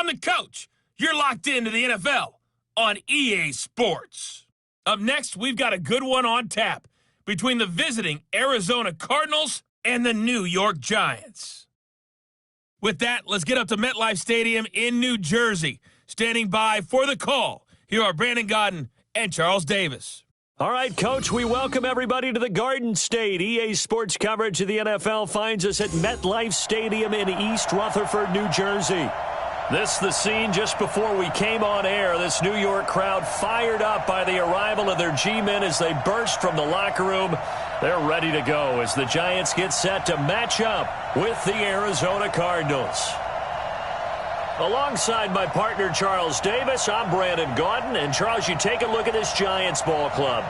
I'm the coach. You're locked into the NFL on EA Sports. Up next, we've got a good one on tap between the visiting Arizona Cardinals and the New York Giants. With that, let's get up to MetLife Stadium in New Jersey. Standing by for the call, here are Brandon Godden and Charles Davis. All right, Coach, we welcome everybody to the Garden State. EA Sports coverage of the NFL finds us at MetLife Stadium in East Rutherford, New Jersey. This the scene just before we came on air. This New York crowd fired up by the arrival of their G-men as they burst from the locker room. They're ready to go as the Giants get set to match up with the Arizona Cardinals. Alongside my partner, Charles Davis, I'm Brandon Gaudin. And, Charles, you take a look at this Giants ball club.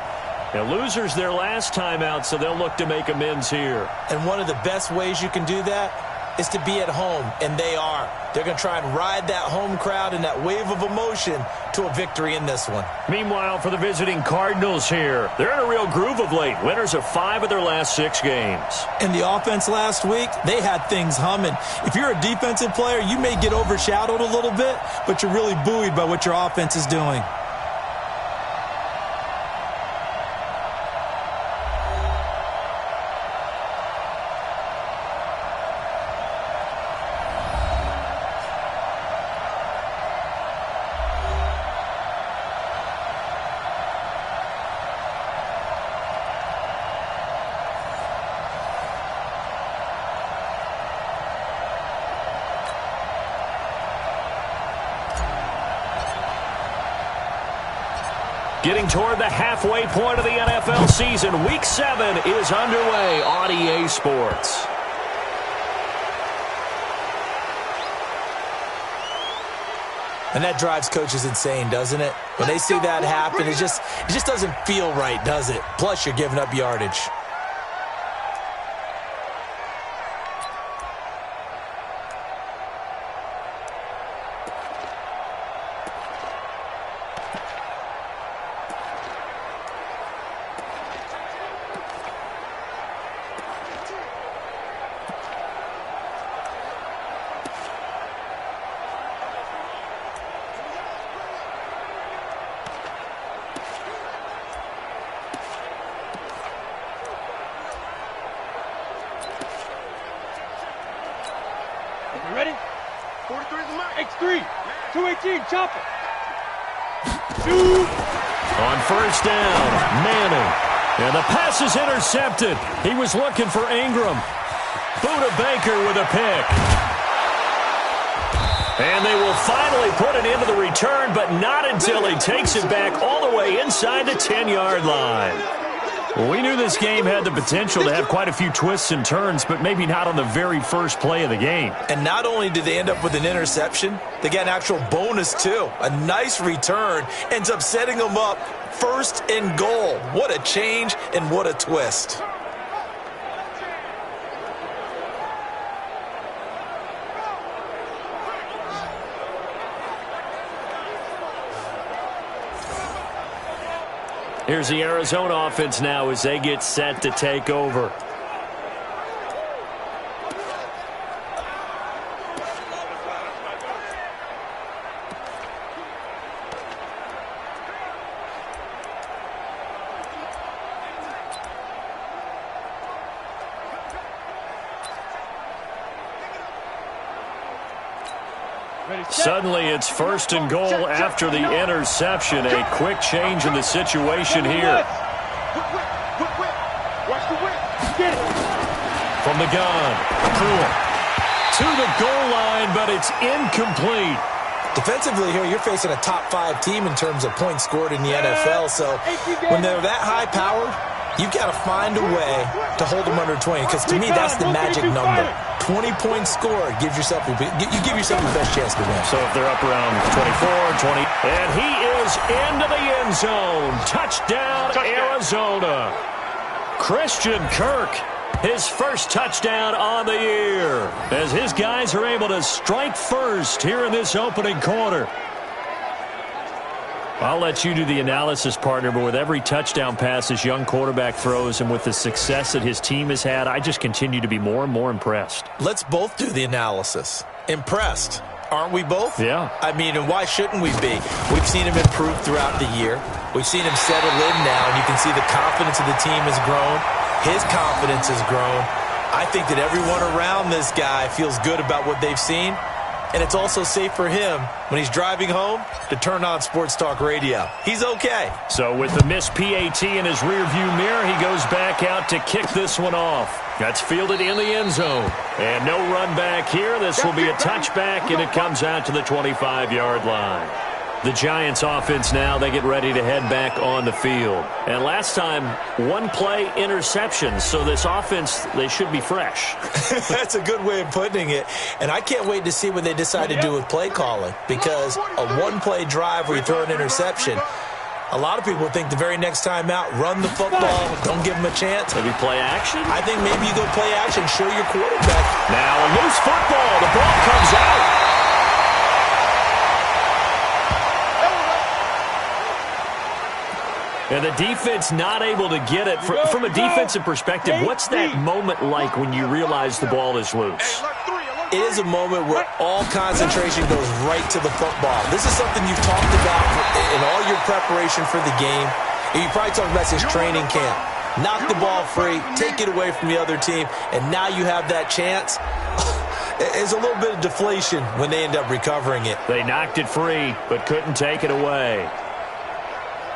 Now, losers their last time out, so they'll look to make amends here. And one of the best ways you can do that is to be at home, and they are. They're going to try and ride that home crowd and that wave of emotion to a victory in this one. Meanwhile, for the visiting Cardinals here, they're in a real groove of late. Winners of 5 of their last 6 games. And the offense last week, they had things humming. If you're a defensive player, you may get overshadowed a little bit, but you're really buoyed by what your offense is doing. Getting toward the halfway point of the NFL season, Week 7 is underway on EA Sports. And that drives coaches insane, doesn't it? When they see that happen, it just doesn't feel right, does it? Plus, you're giving up yardage. Ready? 43 is the mark. X3. 218. Chopper. Shoot. On first down, Manning. And the pass is intercepted. He was looking for Ingram. Buda Baker with a pick. And they will finally put it into the return, but not until he takes it back all the way inside the 10-yard line. We knew this game had the potential to have quite a few twists and turns, but maybe not on the very first play of the game. And not only did they end up with an interception, they got an actual bonus too. A nice return ends up setting them up first and goal. What a change and what a twist. Here's the Arizona offense now as they get set to take over. Suddenly it's first and goal after the interception. A quick change in the situation here. From the gun, to the goal line, but it's incomplete. Defensively here, you're facing a top 5 team in terms of points scored in the NFL. So when they're that high powered, you've got to find a way to hold them under 20. Because to me, that's the magic number. 20 points scored gives yourself you give yourself the best chance to win. So if they're up around 24, 20, and he is into the end zone. Touchdown, Arizona. Christian Kirk, his first touchdown on the year, as his guys are able to strike first here in this opening quarter. I'll let you do the analysis, partner, but with every touchdown pass this young quarterback throws and with the success that his team has had, I just continue to be more and more impressed. Let's both do the analysis. Impressed. Aren't we both? Yeah. I mean, and why shouldn't we be? We've seen him improve throughout the year. We've seen him settle in now, and you can see the confidence of the team has grown. His confidence has grown. I think that everyone around this guy feels good about what they've seen, and it's also safe for him when he's driving home to turn on Sports Talk Radio. He's okay. So with the missed PAT in his rearview mirror, he goes back out to kick this one off. That's fielded in the end zone. And no run back here. This will be a touchback, and it comes out to the 25-yard line. The Giants offense now, they get ready to head back on the field. And last time, one-play interceptions. So this offense, they should be fresh. That's a good way of putting it. And I can't wait to see what they decide to do with play calling. Because a one-play drive where you throw an interception, a lot of people think the very next time out, run the football, don't give them a chance. Maybe play action? I think maybe you go play action, show your quarterback. Now a loose football. The ball comes out. And the defense not able to get it. From a defensive perspective, what's that moment like when you realize the ball is loose? It is a moment where all concentration goes right to the football. This is something you've talked about in all your preparation for the game. And you probably talked about since training camp. Knock the ball free, take it away from the other team, and now you have that chance. There's a little bit of deflation when they end up recovering it. They knocked it free, but couldn't take it away.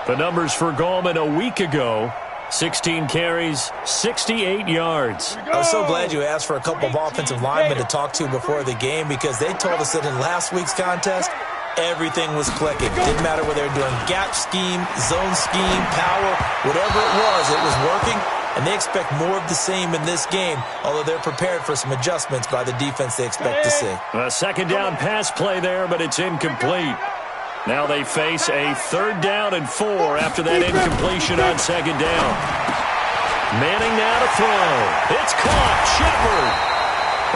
The numbers for Gallman a week ago, 16 carries, 68 yards. I was so glad you asked for a couple of offensive linemen to talk to before the game because they told us that in last week's contest, everything was clicking. Didn't matter whether they were doing gap scheme, zone scheme, power, whatever it was working. And they expect more of the same in this game, although they're prepared for some adjustments by the defense they expect to see. A second down pass play there, but it's incomplete. Now they face a 3rd down and 4 after that incompletion on 2nd down. Manning now to throw. It's caught. Shepard.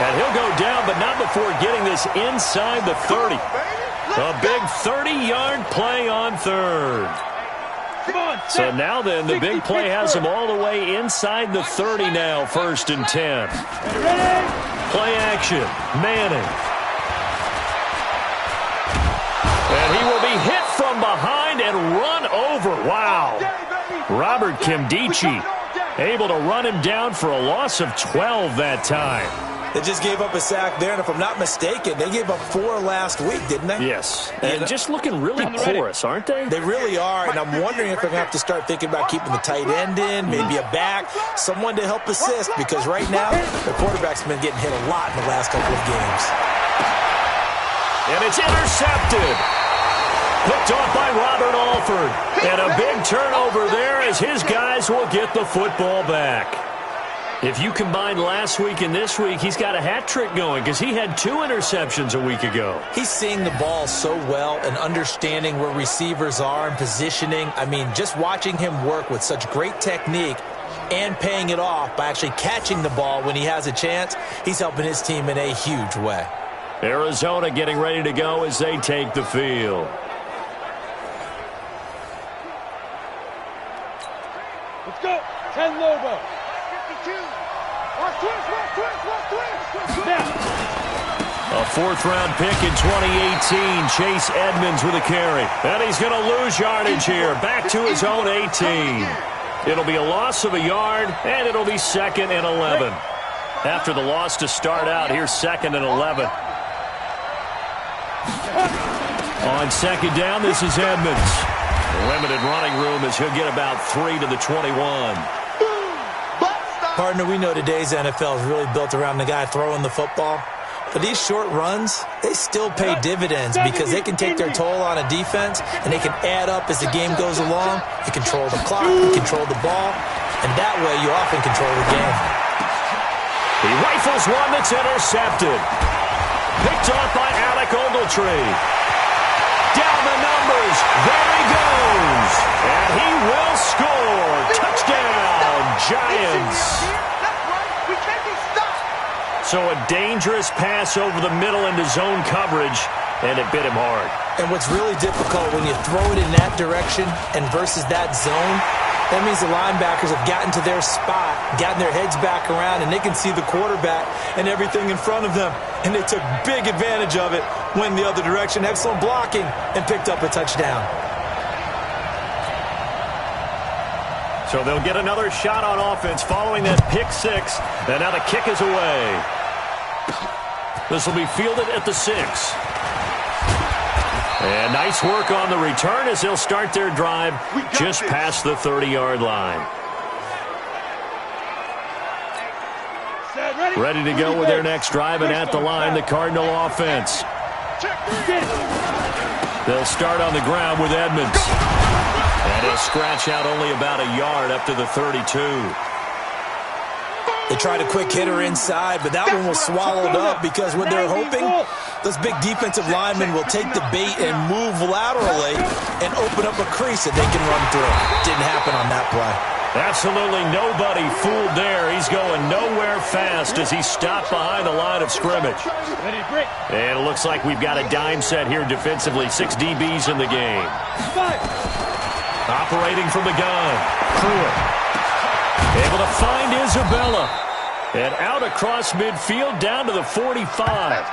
And he'll go down, but not before getting this inside the 30. A big 30-yard play on 3rd. So now then, the big play has him all the way inside the 30 now, 1st and 10. Play action. Manning. And he will be hit from behind and run over. Wow. Robert Kimdichie able to run him down for a loss of 12 that time. They just gave up a sack there, and if I'm not mistaken, they gave up 4 last week, didn't they? Yes. And just looking really porous, aren't they? They really are, and I'm wondering if they're going to have to start thinking about keeping the tight end in, maybe a back, someone to help assist, because right now, the quarterback's been getting hit a lot in the last couple of games. And it's intercepted. Picked off by Robert Alford. And a big turnover there as his guys will get the football back. If you combine last week and this week, he's got a hat trick going because he had 2 interceptions a week ago. He's seeing the ball so well and understanding where receivers are and positioning. I mean, just watching him work with such great technique and paying it off by actually catching the ball when he has a chance, he's helping his team in a huge way. Arizona getting ready to go as they take the field. Let's go. 10 Lobo. 52. Watch twist. A 4th-round pick in 2018. Chase Edmonds with a carry. And he's going to lose yardage here. Back to his own 18. It'll be a loss of a yard, and it'll be 2nd and 11. After the loss to start out, here's 2nd and 11. On 2nd down, this is Edmonds. Limited running room as he'll get about 3 to the 21. Partner, we know today's NFL is really built around the guy throwing the football. But these short runs, they still pay dividends because they can take their toll on a defense, and they can add up as the game goes along. You control the clock, you control the ball, and that way you often control the game. He rifles one that's intercepted. Picked off by Alec Ogletree. Down the numbers. There he goes. And he will score. Touchdown, Giants. So a dangerous pass over the middle into zone coverage, and it bit him hard. And what's really difficult when you throw it in that direction and versus that zone, That means the linebackers have gotten to their spot, gotten their heads back around, and they can see the quarterback and everything in front of them. And they took big advantage of it, went the other direction, excellent blocking, and picked up a touchdown. So they'll get another shot on offense following that pick six. And now the kick is away. This will be fielded at the 6. And nice work on the return as they'll start their drive just past the 30-yard line. Ready to go with their next drive, and at the line, the Cardinal offense. They'll start on the ground with Edmonds. And he'll scratch out only about a yard up to the 32. They tried a quick hitter inside, but that one was swallowed up because what they're hoping, those big defensive linemen will take the bait and move laterally and open up a crease that they can run through. Didn't happen on that play. Absolutely nobody fooled there. He's going nowhere fast as he stopped behind the line of scrimmage. And it looks like we've got a dime set here defensively. 6 DBs in the game. Operating from the gun. Pruitt. Able to find Isabella. And out across midfield down to the 45.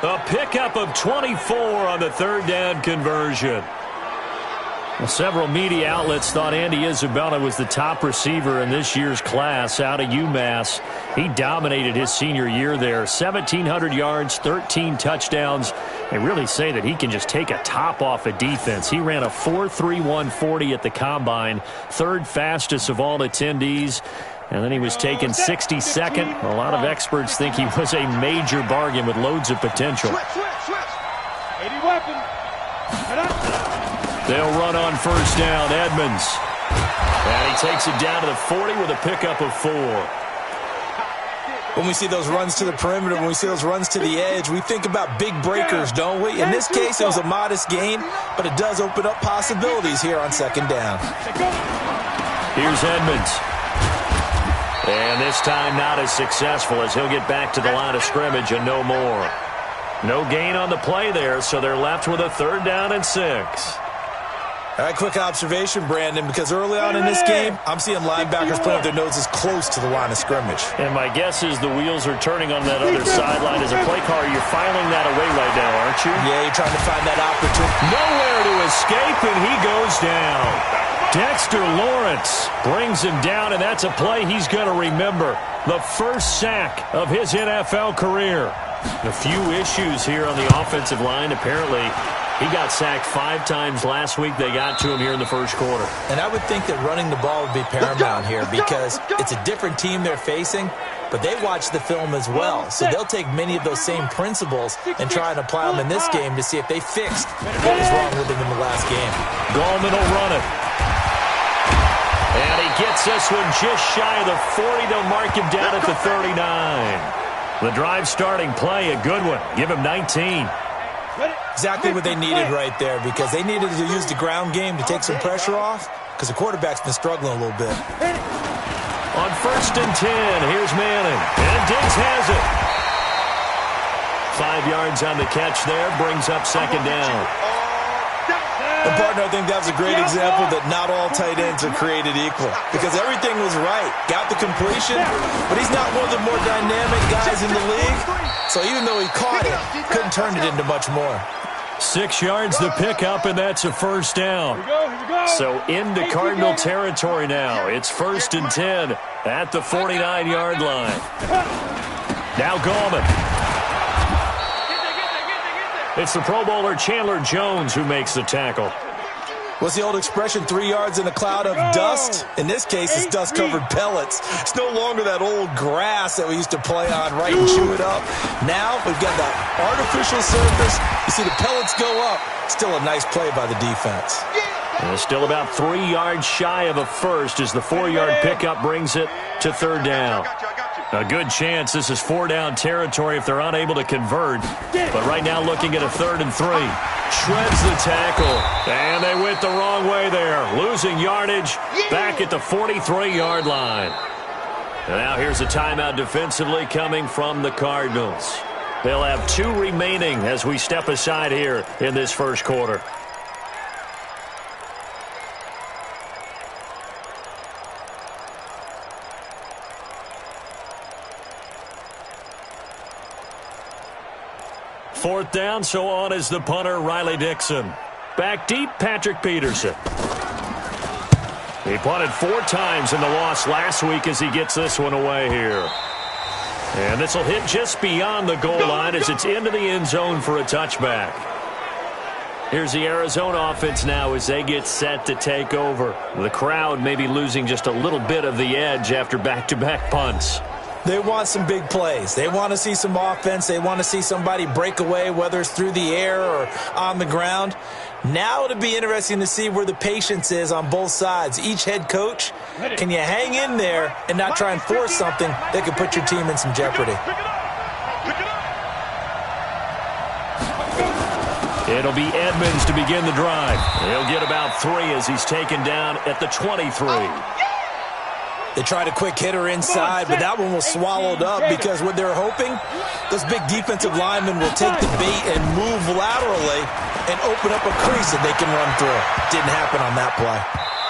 A pickup of 24 on the third down conversion. Well, several media outlets thought Andy Isabella was the top receiver in this year's class out of UMass. He dominated his senior year there. 1,700 yards, 13 touchdowns. They really say that he can just take a top off a defense. He ran a 4.31 40 at the Combine, third fastest of all attendees. And then he was taken 62nd. A lot of experts think he was a major bargain with loads of potential. They'll run on first down. Edmonds. And he takes it down to the 40 with a pickup of 4. When we see those runs to the perimeter, when we see those runs to the edge, we think about big breakers, don't we? In this case, it was a modest gain, but it does open up possibilities here on second down. Here's Edmonds. And this time not as successful as he'll get back to the line of scrimmage and no more. No gain on the play there, so they're left with a third down and 6. All right, quick observation, Brandon, because early on in this game, I'm seeing linebackers putting up their noses close to the line of scrimmage. And my guess is the wheels are turning on that other sideline. As a play caller, you're filing that away right now, aren't you? Yeah, you're trying to find that opportunity. Nowhere to escape, and he goes down. Dexter Lawrence brings him down, and that's a play he's going to remember. The first sack of his NFL career. A few issues here on the offensive line, apparently. He got sacked 5 times last week. They got to him here in the first quarter. And I would think that running the ball would be paramount here because it's a different team they're facing, but they watch the film as well. So they'll take many of those same principles and try and apply them in this game to see if they fixed what was wrong with them in the last game. Gallman will run it. And he gets this one just shy of the 40. They'll mark him down at the 39. The drive starting play, a good one. Give him 19. Exactly what they needed right there because they needed to use the ground game to take some pressure off because the quarterback's been struggling a little bit. On first and 10, here's Manning. And Diggs has it. 5 yards on the catch there, brings up second down. And, partner, I think that was a great example that not all tight ends are created equal because everything was right. Got the completion, but he's not one of the more dynamic guys in the league. So even though he caught it, couldn't turn it into much more. 6 yards to pick up, and that's a first down. So into Cardinal territory now. It's first and 10 at the 49-yard line. Now Gallman. It's the Pro Bowler Chandler Jones who makes the tackle. What's the old expression, 3 yards in a cloud of dust? In this case, it's dust-covered pellets. It's no longer that old grass that we used to play on, right, and chew it up. Now we've got that artificial surface. You see the pellets go up. Still a nice play by the defense. And still about 3 yards shy of a first as the 4-yard pickup brings it to third down. A good chance this is 4-down territory if they're unable to convert. But right now looking at a 3rd and 3. Shreds the tackle. And they went the wrong way there. Losing yardage back at the 43-yard line. And now here's a timeout defensively coming from the Cardinals. They'll have 2 remaining as we step aside here in this first quarter. 4th down, so on is the punter, Riley Dixon. Back deep, Patrick Peterson. He punted 4 times in the loss last week as he gets this one away here. And this will hit just beyond the goal line as it's into the end zone for a touchback. Here's the Arizona offense now as they get set to take over. The crowd may be losing just a little bit of the edge after back-to-back punts. They want some big plays. They want to see some offense. They want to see somebody break away, whether it's through the air or on the ground. Now it'll be interesting to see where the patience is on both sides. Each head coach, can you hang in there and not try and force something that could put your team in some jeopardy? It'll be Edmonds to begin the drive. He'll get about 3 as he's taken down at the 23. They tried a quick hitter inside, but that one was swallowed up because what they're hoping, those big defensive linemen will take the bait and move laterally and open up a crease that they can run through. Didn't happen on that play.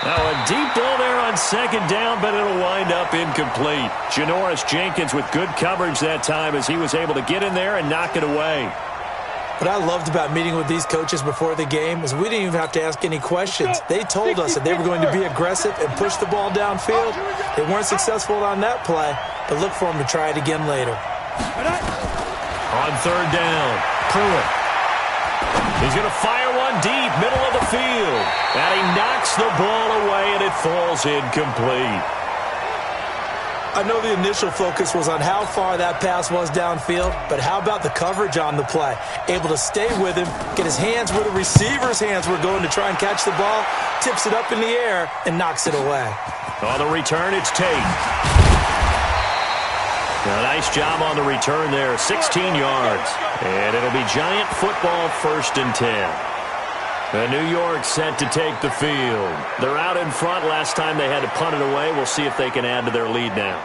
Now a deep ball there on 2nd down, but it'll wind up incomplete. Janoris Jenkins with good coverage that time as he was able to get in there and knock it away. What I loved about meeting with these coaches before the game is we didn't even have to ask any questions. They told us that they were going to be aggressive and push the ball downfield. They weren't successful on that play, but look for them to try it again later. On 3rd down, Pruitt. He's going to fire one deep, middle of the field. And he knocks the ball away, and it falls incomplete. I know the initial focus was on how far that pass was downfield, but how about the coverage on the play? Able to stay with him, get his hands where the receiver's hands were going to try and catch the ball, tips it up in the air, and knocks it away. On the return, it's Tate. A nice job on the return there, 16 yards. And it'll be Giant football 1st and 10. New York set to take the field. They're out in front. Last time they had to punt it away. We'll see if they can add to their lead now.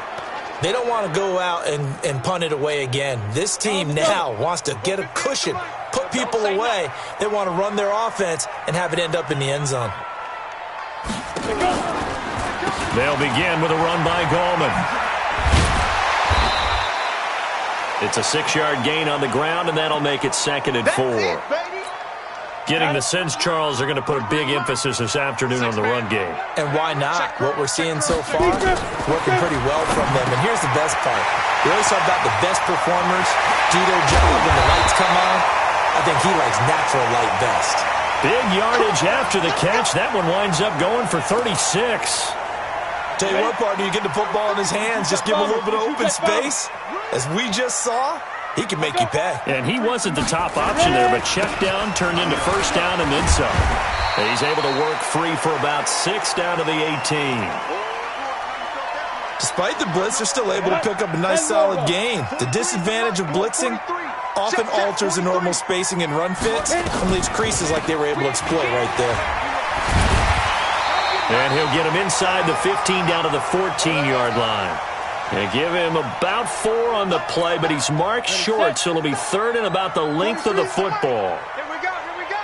They don't want to go out and punt it away again. This team now wants to get a cushion, put people away. They want to run their offense and have it end up in the end zone. They'll begin with a run by Gallman. It's a 6-yard gain on the ground, and that'll make it 2nd and 4. Getting the sense, Charles, they're going to put a big emphasis this afternoon on the run game. And why not? What we're seeing so far, working pretty well from them. And here's the best part. We always talk about the best performers do their job when the lights come on. I think he likes natural light best. Big yardage after the catch. That one winds up going for 36. Tell you what, partner, you get the football in his hands, just give him a little bit of open space. As we just saw, he can make you pay. And he wasn't the top option there, but check down turned into 1st down and then some. He's able to work free for about 6 down to the 18. Despite the blitz, they're still able to pick up a nice solid gain. The disadvantage of blitzing often alters the normal spacing and run fits and leaves creases like they were able to exploit right there. And he'll get him inside the 15 down to the 14-yard line. And give him about 4 on the play, but he's marked short, so it'll be 3rd and about the length of the football. Here we go, here we go.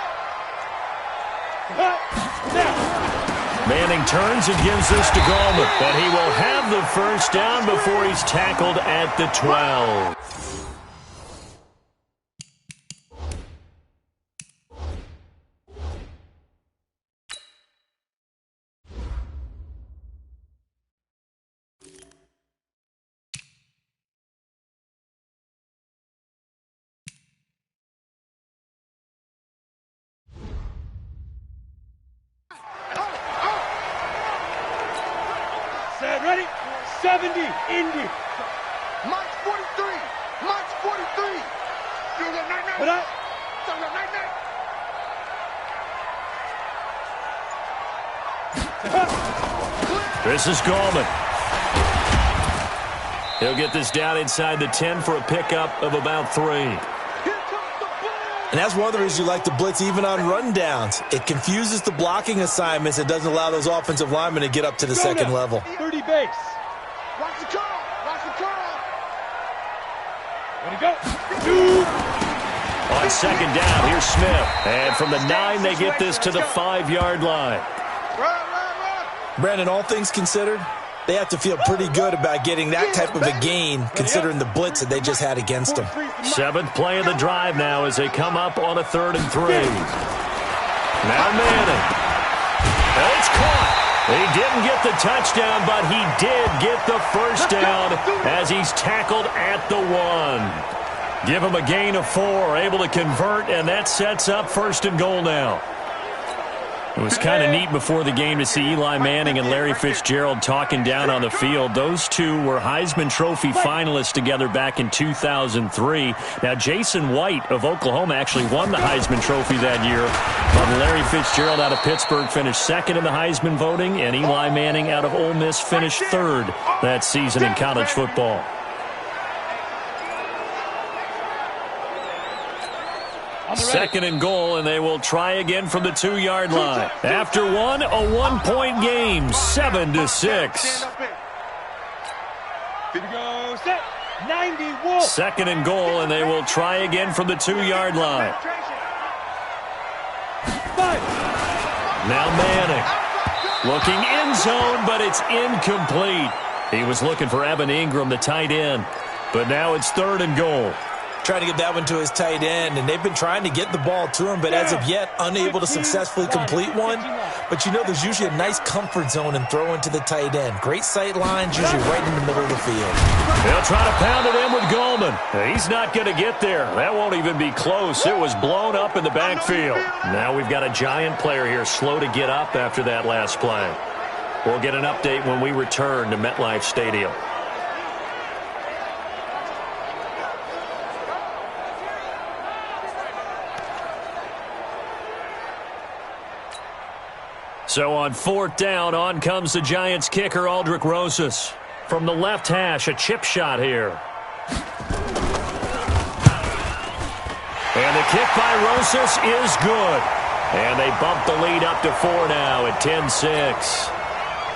Manning turns and gives this to Gallman, but he will have the 1st down before he's tackled at the 12. Ready? 70, Indy. March 43. March 43. You got night. But I... This is Gallman. He'll get this down inside the 10 for a pickup of about 3. And that's one of the reasons you like to blitz even on rundowns. It confuses the blocking assignments. It doesn't allow those offensive linemen to get up to the second level. 30 base. Watch the curl. Watch the curl. Ready, go. On 2nd down, here's Smith. And from the 9, they get this to the 5-yard line. Run. Brandon, all things considered, They have to feel pretty good about getting that type of a gain, considering the blitz that they just had against them. 7th play of the drive now as they come up on a 3rd and 3. Now Manning. It's caught. He didn't get the touchdown, but he did get the first down as he's tackled at the 1. Give him a gain of 4, able to convert, and that sets up 1st and goal now. It was kind of neat before the game to see Eli Manning and Larry Fitzgerald talking down on the field. Those two were Heisman Trophy finalists together back in 2003. Now, Jason White of Oklahoma actually won the Heisman Trophy that year. But Larry Fitzgerald out of Pittsburgh finished 2nd in the Heisman voting, and Eli Manning out of Ole Miss finished 3rd that season in college football. Second and goal, and they will try again from the 2-yard line. After one, a 1-point game, 7-6. Second and goal, and they will try again from the 2-yard line. Now Manning looking end zone, but it's incomplete. He was looking for Evan Ingram, the tight end, but now it's 3rd and goal. Trying to get that one to his tight end, and they've been trying to get the ball to him, but as of yet, unable to successfully complete one. But you know, there's usually a nice comfort zone and throw into the tight end. Great sight lines, usually right in the middle of the field. They'll try to pound it in with Goldman. He's not going to get there. That won't even be close. It was blown up in the backfield. Now we've got a giant player here slow to get up after that last play. We'll get an update when we return to MetLife Stadium. So on 4th down, on comes the Giants kicker, Aldrick Rosas. From the left hash, a chip shot here. And the kick by Rosas is good. And they bump the lead up to 4 now at 10-6.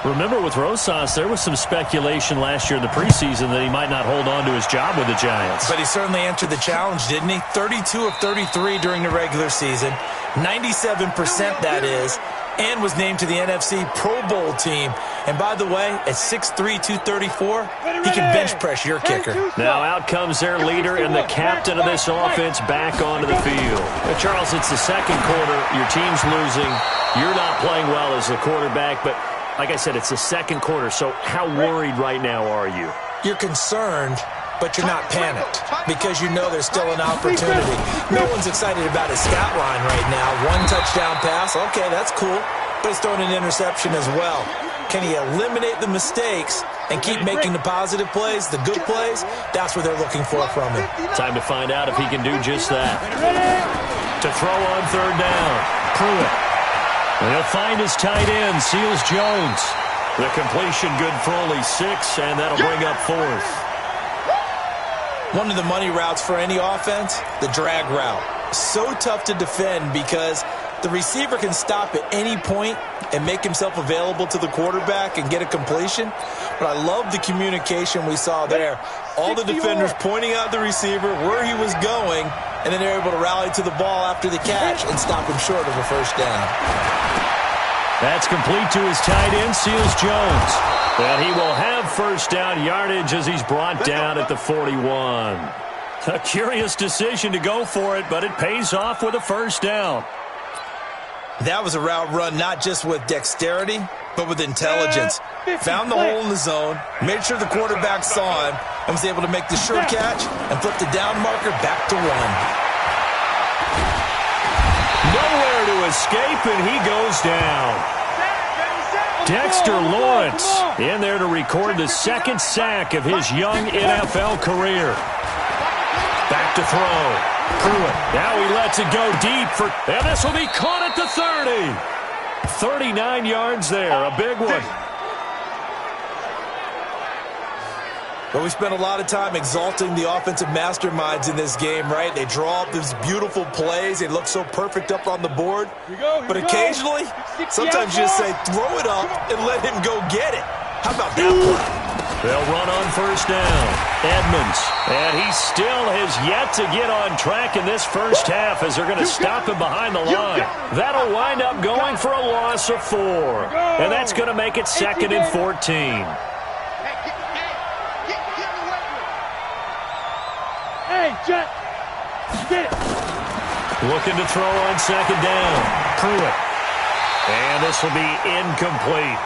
Remember, with Rosas, there was some speculation last year in the preseason that he might not hold on to his job with the Giants. But he certainly answered the challenge, didn't he? 32 of 33 during the regular season. 97% that is. And was named to the NFC Pro Bowl team. And by the way, at 6'3", 234, he can bench press your kicker. Now out comes their leader and the captain of this offense back onto the field. Now, Charles, it's the second quarter. Your team's losing. You're not playing well as the quarterback. But like I said, it's the second quarter. So how worried right now are you? You're concerned, but you're not panicked because you know there's still an opportunity. No one's excited about his stat line right now. 1 touchdown pass, okay, that's cool, but he's throwing an interception as well. Can he eliminate the mistakes and keep making the positive plays, the good plays? That's what they're looking for from him. Time to find out if he can do just that. To throw on 3rd down, Pruitt. And he'll find his tight end, Seals Jones. The completion good for only 6, and that'll bring up 4th. One of the money routes for any offense, the drag route. So tough to defend because the receiver can stop at any point and make himself available to the quarterback and get a completion. But I love the communication we saw there. All the defenders pointing out the receiver, where he was going, and then they're able to rally to the ball after the catch and stop him short of a first down. That's complete to his tight end, Seals Jones. And he will have first down yardage as he's brought down at the 41. A curious decision to go for it, but it pays off with a first down. That was a route run not just with dexterity, but with intelligence. Found the hole in the zone, made sure the quarterback saw him, and was able to make the sure catch and flip the down marker back to 1. Nowhere to escape, and he goes down. Dexter Lawrence in there to record the 2nd sack of his young NFL career. Back to throw. Pruitt. Now he lets it go deep and this will be caught at the 30. 39 yards there, a big one. But we spent a lot of time exalting the offensive masterminds in this game, right? They draw up these beautiful plays. They look so perfect up on the board. But occasionally, sometimes you just say, throw it up and let him go get it. How about that play? They'll run on first down. Edmonds. And he still has yet to get on track in this first half as they're going to stop him behind the line. That'll wind up going for a loss of 4. And that's going to make it 2nd and 14. Hey, Jet. Get it. Looking to throw on second down. Pruitt. And this will be incomplete.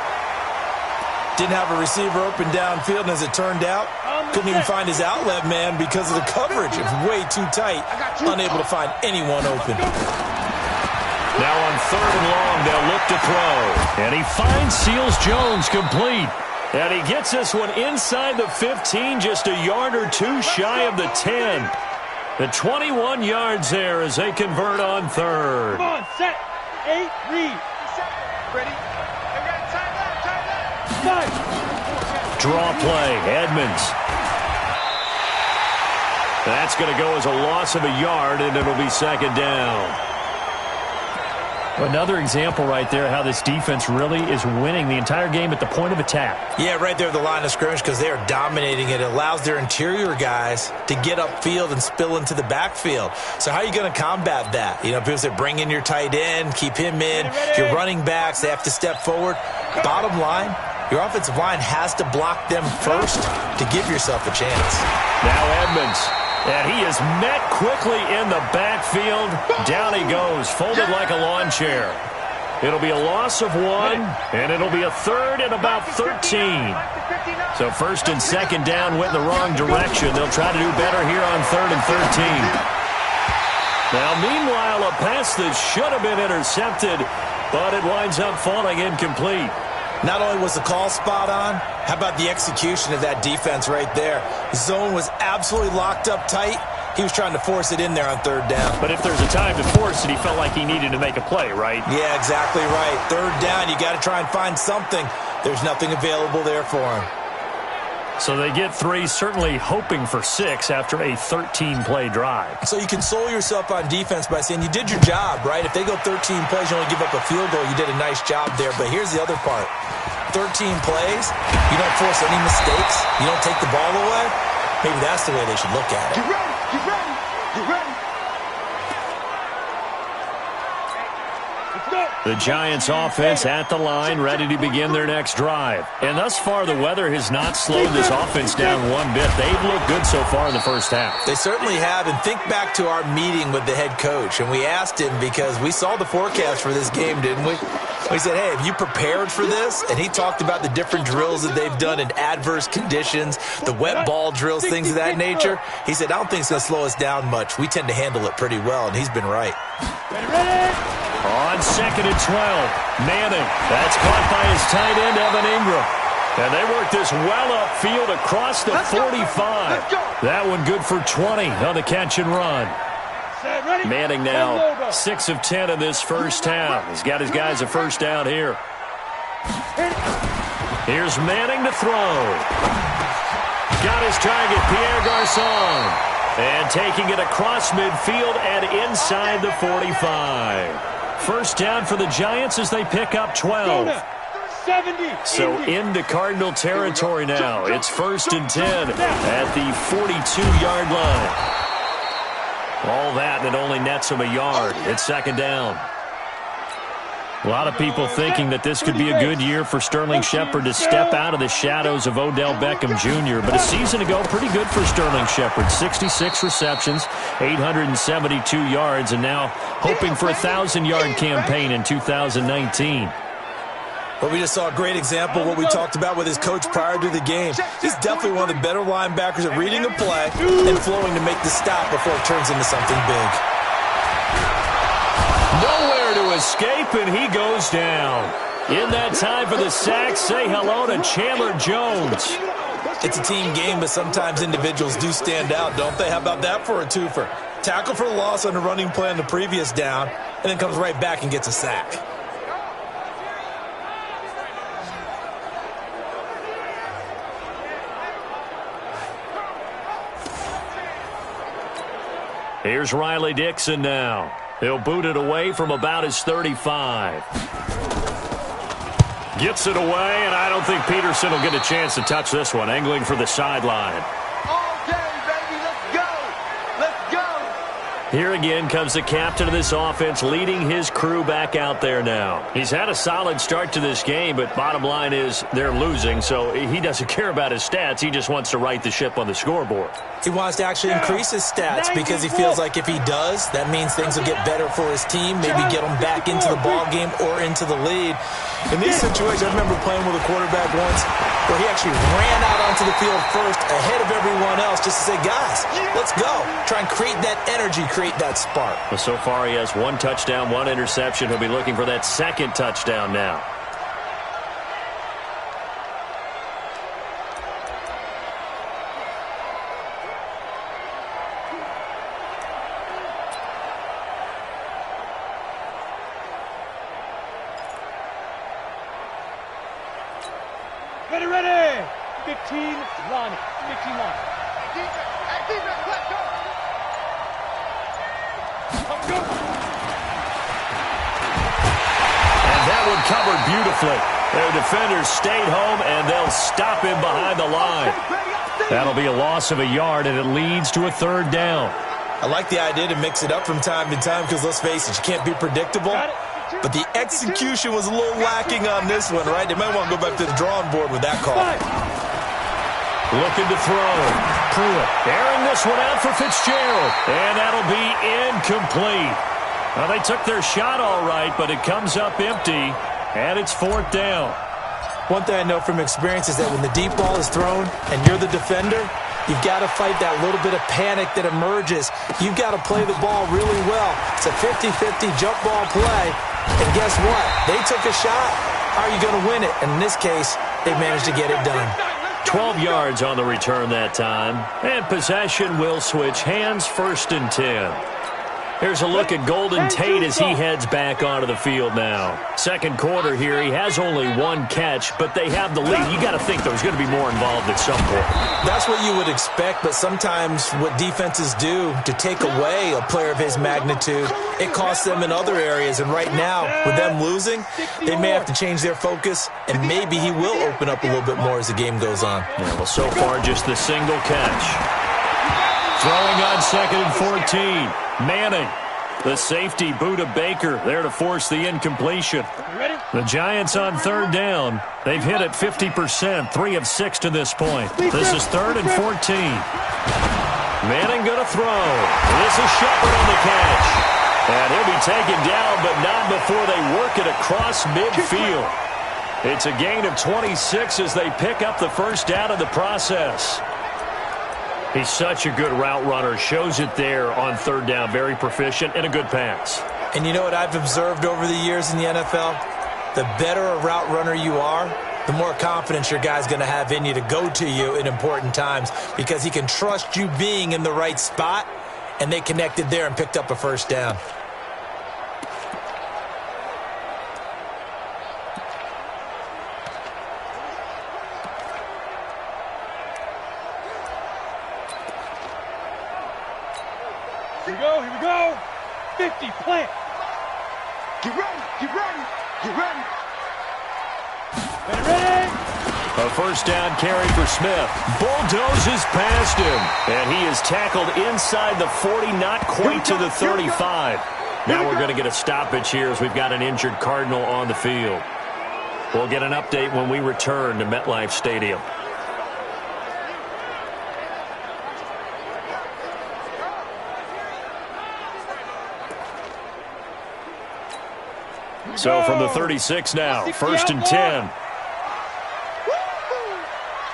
Didn't have a receiver open downfield, and as it turned out, couldn't even find his outlet man because of the coverage. It was way too tight, unable to find anyone open. Now on third and long, they'll look to throw. And he finds Seals Jones complete. And he gets this one inside the 15, just a yard or two shy of the 10. The 21 yards there as they convert on third. Come on, set. 8, read. Ready? Time left. Nice. Draw play, Edmonds. That's going to go as a loss of a yard, and it'll be second down. Another example right there how this defense really is winning the entire game at the point of attack. Yeah, right there at the line of scrimmage because they are dominating it. It allows their interior guys to get upfield and spill into the backfield. So how are you going to combat that? You know, people say bring in your tight end, keep him in. Your running backs, they have to step forward. Bottom line, your offensive line has to block them first to give yourself a chance. Now Edmonds. And he is met quickly in the backfield. Down he goes, folded like a lawn chair. It'll be a loss of 1, and it'll be a third and about 13. So first and second down went in the wrong direction. They'll try to do better here on third and 13. Now, meanwhile, a pass that should have been intercepted, but it winds up falling incomplete. Not only was the call spot on, how about the execution of that defense right there? The zone was absolutely locked up tight. He was trying to force it in there on third down. But if there's a time to force it, he felt like he needed to make a play, right? Yeah, exactly right. Third down, you got to try and find something. There's nothing available there for him. So they get 3, certainly hoping for 6 after a 13-play drive. So you console yourself on defense by saying you did your job, right? If they go 13 plays, you only give up a field goal, you did a nice job there. But here's the other part. 13 plays, you don't force any mistakes, you don't take the ball away. Maybe that's the way they should look at it. Get ready. Get ready. Get ready. Let's go. The Giants offense at the line, ready to begin their next drive. And thus far, the weather has not slowed this offense down one bit. They've looked good so far in the first half. They certainly have, and think back to our meeting with the head coach, and we asked him because we saw the forecast for this game, didn't we? We said, hey, have you prepared for this? And he talked about the different drills that they've done in adverse conditions, the wet ball drills, things of that nature. He said, I don't think it's going to slow us down much. We tend to handle it pretty well, and he's been right. Ready. On second and 12, Manning. That's caught by his tight end, Evan Ingram. And they work this well upfield across the 45. That one good for 20 on the catch and run. Set, ready. Manning now 6 of 10 in this first half. He's got his guys a first down here. Here's Manning to throw. Got his target, Pierre Garçon. And taking it across midfield and inside the 45. First down for the Giants as they pick up 12. 70. So into Cardinal territory now. It's first and 10 at the 42-yard line. All that, and it only nets him a yard. It's second down. A lot of people thinking that this could be a good year for Sterling Shepard to step out of the shadows of Odell Beckham Jr. But a season ago, pretty good for Sterling Shepard. 66 receptions, 872 yards, and now hoping for a 1,000-yard campaign in 2019. Well, we just saw a great example of what we talked about with his coach prior to the game. He's definitely one of the better linebackers at reading a play and flowing to make the stop before it turns into something big. Nowhere to escape, and he goes down. In that time for the sack, say hello to Chandler Jones. It's a team game, but sometimes individuals do stand out, don't they? How about that for a twofer? Tackle for the loss on the running play on the previous down, and then comes right back and gets a sack. Here's Riley Dixon now. He'll boot it away from about his 35. Gets it away, and I don't think Peterson will get a chance to touch this one. Angling for the sideline. All day, baby. Let's go. Let's go. Here again comes the captain of this offense leading his crew back out there now. He's had a solid start to this game, but bottom line is they're losing, so he doesn't care about his stats. He just wants to right the ship on the scoreboard. He wants to actually increase his stats because he feels like if he does, that means things will get better for his team, maybe get him back into the ball game or into the lead. In these situations, I remember playing with a quarterback once where he actually ran out onto the field first ahead of everyone else just to say, guys, let's go. Try and create that energy, create that spark. Well, so far he has 1 touchdown, 1 interception. He'll be looking for that 2nd touchdown now. Ready, ready! 15 line. 15 line. Defense, let's go! And that one covered beautifully. Their defenders stayed home, and they'll stop him behind the line. That'll be a loss of a yard, and it leads to a 3rd down. I like the idea to mix it up from time to time because, let's face it, you can't be predictable. But the execution was a little lacking on this one, right? They might want to go back to the drawing board with that call. Looking to throw. Pruitt airing this one out for Fitzgerald. And that'll be incomplete. Well, they took their shot all right, but it comes up empty, and it's 4th down. One thing I know from experience is that when the deep ball is thrown and you're the defender, you've got to fight that little bit of panic that emerges. You've got to play the ball really well. It's a 50-50 jump ball play. And guess what? They took a shot. How are you going to win it? And in this case, they managed to get it done. 12 yards on the return that time. And possession will switch hands, 1st and 10. Here's a look at Golden Tate as he heads back onto the field now. 2nd quarter here. He has only 1 catch, but they have the lead. You got to think there's going to be more involved at some point. That's what you would expect, but sometimes what defenses do to take away a player of his magnitude, it costs them in other areas. And right now, with them losing, they may have to change their focus, and maybe he will open up a little bit more as the game goes on. Yeah, well, so far, just the single catch. Throwing on 2nd and 14. Manning. The safety, Buda Baker, there to force the incompletion. The Giants on 3rd down. They've hit it 50%, 3 of 6 to this point. This is 3rd and 14. Manning going to throw. This is Shepard on the catch. And he'll be taken down, but not before they work it across midfield. It's a gain of 26 as they pick up the 1st down in the process. He's such a good route runner. Shows it there on 3rd down. Very proficient and a good pass. And you know what I've observed over the years in the NFL? The better a route runner you are, the more confidence your guy's going to have in you to go to you in important times because he can trust you being in the right spot, and they connected there and picked up a 1st down. Here we go. 50, plant. Get ready, get ready, get ready. Ready. A 1st down carry for Smith. Bulldozes past him. And he is tackled inside the 40, not quite to the 35. Now we're going to get a stoppage here as we've got an injured Cardinal on the field. We'll get an update when we return to MetLife Stadium. So from the 36 now, 1st and 10.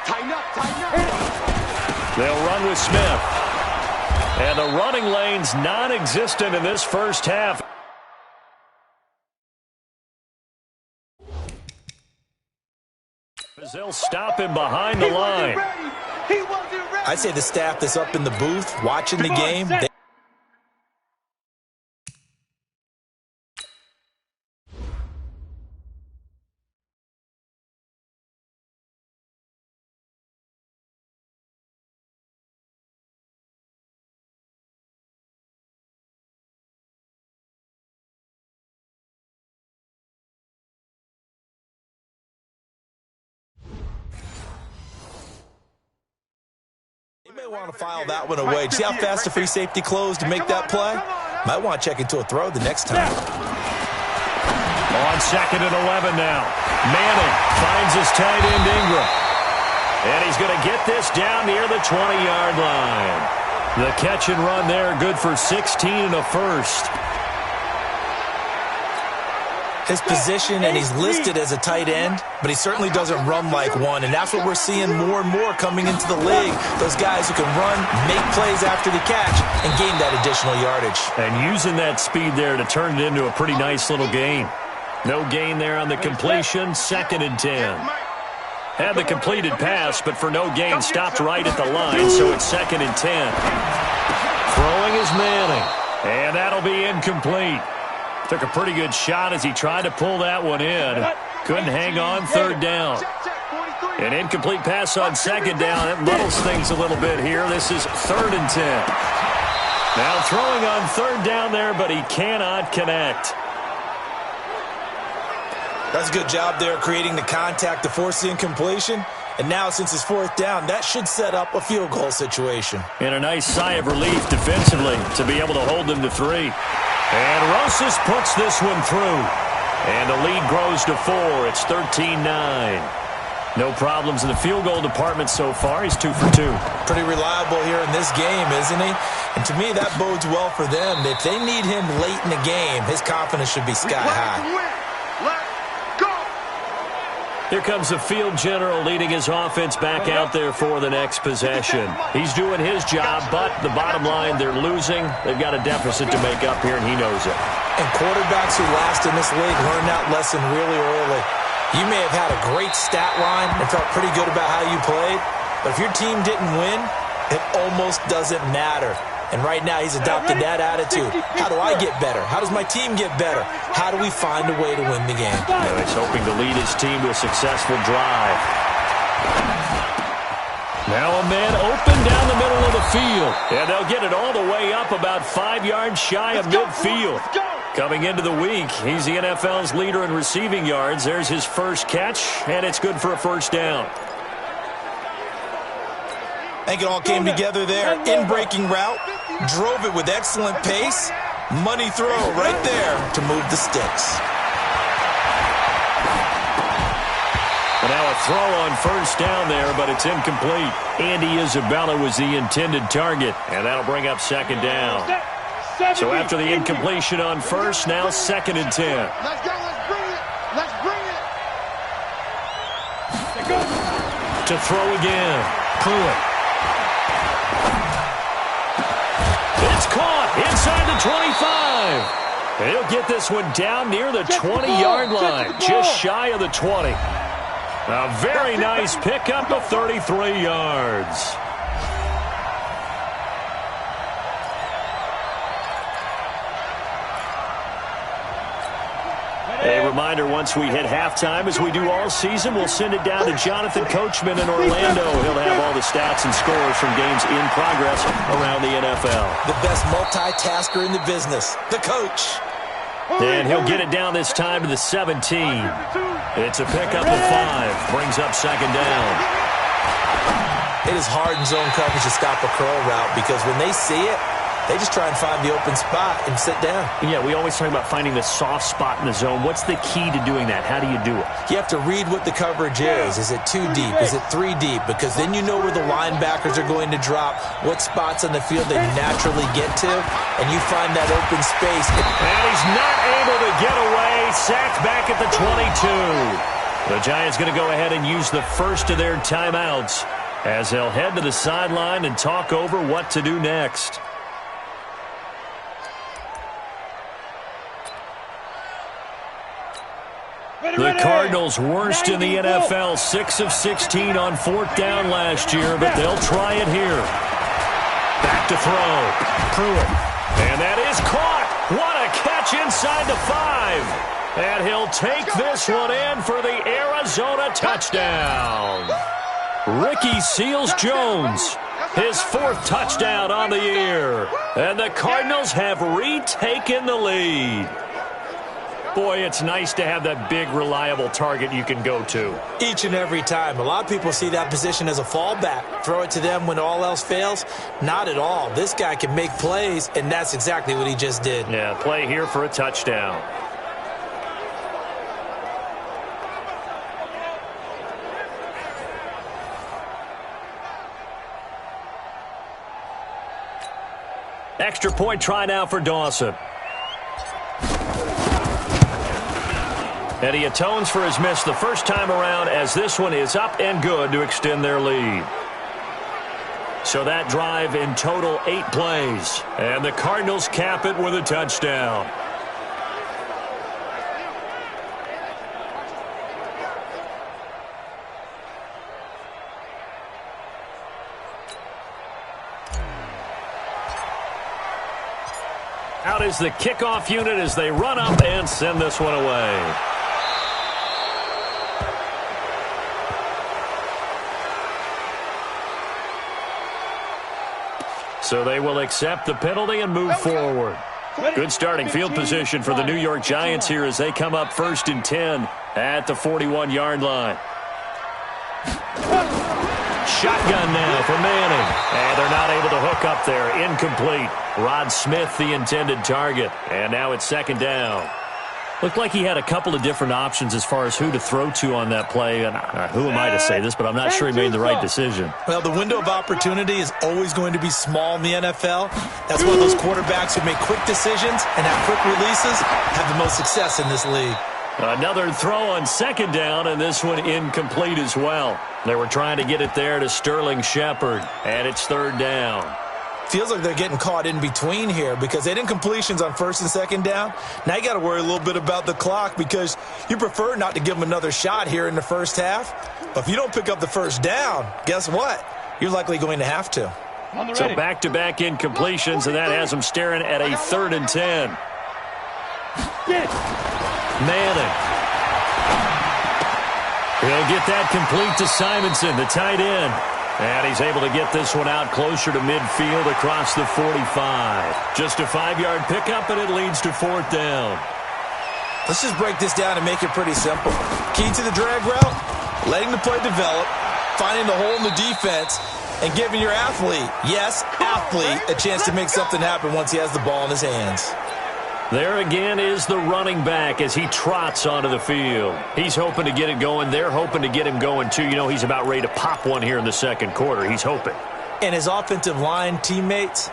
Tighten up, tighten up. They'll run with Smith. And the running lane's non-existent in this 1st half. As they'll stop him behind the line. He wasn't ready. I'd say the staff that's up in the booth watching the game, may want to file that one away. See how fast the free safety closed to make that play? Might want to check into a throw the next time. On 2nd and 11 now. Manning finds his tight end Ingram. And he's going to get this down near the 20-yard line. The catch and run there, good for 16 and a first. His position, and he's listed as a tight end, but he certainly doesn't run like one, and that's what we're seeing more and more coming into the league. Those guys who can run, make plays after the catch, and gain that additional yardage. And using that speed there to turn it into a pretty nice little gain. No gain there on the completion, 2nd and 10. Had the completed pass, but for no gain, stopped right at the line, so it's 2nd and 10. Throwing is Manning, and that'll be incomplete. Took a pretty good shot as he tried to pull that one in. Couldn't hang on 3rd down. An incomplete pass on 2nd down. It muddles things a little bit here. This is 3rd and 10. Now throwing on 3rd down there, but he cannot connect. That's a good job there creating the contact to force the incompletion. And now, since it's 4th down, that should set up a field goal situation. And a nice sigh of relief defensively to be able to hold them to 3. And Rosas puts this one through. And the lead grows to 4. It's 13-9. No problems in the field goal department so far. He's 2 for 2. Pretty reliable here in this game, isn't he? And to me, that bodes well for them. If they need him late in the game, his confidence should be sky high. Here comes the field general leading his offense back out there for the next possession. He's doing his job, but the bottom line, they're losing. They've got a deficit to make up here, and he knows it. And quarterbacks who last in this league learn that lesson really early. You may have had a great stat line and felt pretty good about how you played, but if your team didn't win, it almost doesn't matter. And right now, he's adopted that attitude. How do I get better? How does my team get better? How do we find a way to win the game? He's hoping to lead his team to a successful drive. Now a man open down the middle of the field. And they'll get it all the way up about 5 yards shy of midfield. Coming into the week, he's the NFL's leader in receiving yards. There's his first catch, and it's good for a 1st down. I think it all came together there. In-breaking route, drove it with excellent pace. Money throw right there to move the sticks. And now a throw on 1st down there, but it's incomplete. Andy Isabella was the intended target, and that'll bring up 2nd down. So after the incompletion on 1st, now 2nd and 10. Let's go, let's bring it. Let's bring it. To throw again. Pruitt. It's caught inside the 25. And he'll get this one down near the 20-yard line, just shy of the 20. A very nice pickup of 33 yards. A reminder, once we hit halftime, as we do all season, we'll send it down to Jonathan Coachman in Orlando. He'll have all the stats and scores from games in progress around the NFL. The best multitasker in the business, the coach. And he'll get it down this time to the 17. It's a pickup of 5. Brings up 2nd down. It is hard in zone coverage to stop a curl route because when they see it, they just try and find the open spot and sit down. Yeah, we always talk about finding the soft spot in the zone. What's the key to doing that? How do you do it? You have to read what the coverage is. Is it 2 deep? Is it 3 deep? Because then you know where the linebackers are going to drop, what spots on the field they naturally get to, and you find that open space. And he's not able to get away. Sacked back at the 22. The Giants going to go ahead and use the first of their timeouts as they'll head to the sideline and talk over what to do next. The Cardinals worst in the NFL, 6 of 16 on 4th down last year, but they'll try it here. Back to throw. Pruitt. And that is caught. What a catch inside the 5. And he'll take this one in for the Arizona touchdown. Ricky Seals-Jones, his 4th touchdown on the year. And the Cardinals have retaken the lead. Boy, it's nice to have that big, reliable target you can go to. Each and every time. A lot of people see that position as a fallback. Throw it to them when all else fails. Not at all. This guy can make plays, and that's exactly what he just did. Yeah, play here for a touchdown. Extra point try now for Dawson. And he atones for his miss the first time around, as this one is up and good to extend their lead. So that drive in total 8 plays. And the Cardinals cap it with a touchdown. Out is the kickoff unit as they run up and send this one away. So they will accept the penalty and move forward. Good starting field position for the New York Giants here as they come up 1st and 10 at the 41-yard line. Shotgun now for Manning. And they're not able to hook up there. Incomplete. Rod Smith, the intended target. And now it's 2nd down. Looked like he had a couple of different options as far as who to throw to on that play. And who am I to say this, but I'm not sure he made the right decision. Well, the window of opportunity is always going to be small in the NFL. That's why those quarterbacks who make quick decisions and have quick releases have the most success in this league. Another throw on 2nd down, and this one incomplete as well. They were trying to get it there to Sterling Shepard, and it's 3rd down. Feels like they're getting caught in between here because they had incompletions on 1st and 2nd down. Now you got to worry a little bit about the clock because you prefer not to give them another shot here in the first half. But if you don't pick up the 1st down, guess what? You're likely going to have to. So back-to-back incompletions, and that has them staring at a 3rd and 10. Manning. He'll get that complete to Simonson, the tight end. And he's able to get this one out closer to midfield across the 45. Just a 5-yard pickup, and it leads to 4th down. Let's just break this down and make it pretty simple. Key to the drag route, letting the play develop, finding the hole in the defense, and giving your athlete, yes, athlete, a chance to make something happen once he has the ball in his hands. There again is the running back as he trots onto the field. He's hoping to get it going. They're hoping to get him going, too. You know, he's about ready to pop one here in the 2nd quarter. He's hoping. And his offensive line teammates,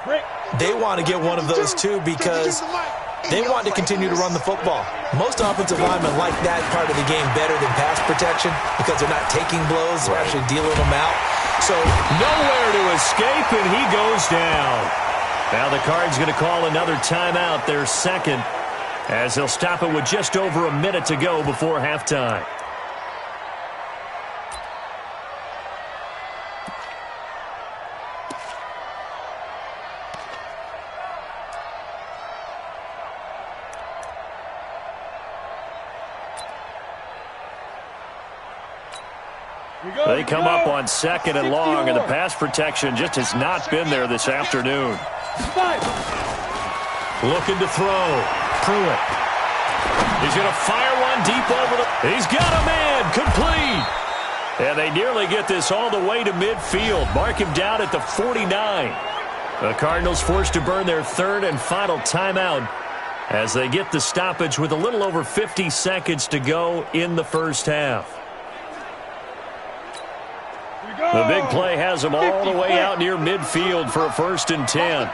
they want to get one of those, too, because they want to continue to run the football. Most offensive linemen like that part of the game better than pass protection because they're not taking blows. They're actually dealing them out. So nowhere to escape, and he goes down. Now the Cards going to call another timeout, their 2nd, as they'll stop it with just over a minute to go before halftime. They come up on 2nd and long, and the pass protection just has not been there this afternoon. Looking to throw. Pruitt. He's going to fire one deep over the... He's got a man. Complete. And they nearly get this all the way to midfield. Mark him down at the 49. The Cardinals forced to burn their 3rd and final timeout as they get the stoppage with a little over 50 seconds to go in the first half. The big play has them all the way out near midfield for a 1st and 10.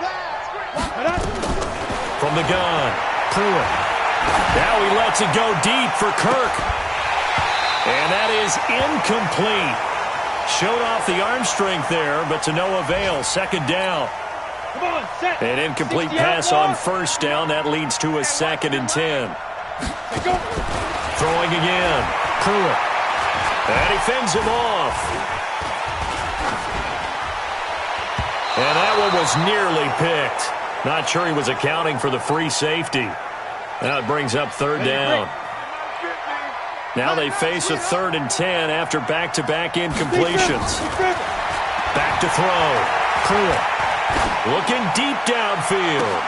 From the gun, Pruitt. Now he lets it go deep for Kirk. And that is incomplete. Showed off the arm strength there, but to no avail. 2nd down. An incomplete pass on 1st down. That leads to a 2nd and 10. Throwing again. Pruitt. And he fends him off. And that one was nearly picked. Not sure he was accounting for the free safety. Now it brings up 3rd down. Now they face a 3rd and 10 after back-to-back incompletions. Back to throw. Pruitt. Looking deep downfield.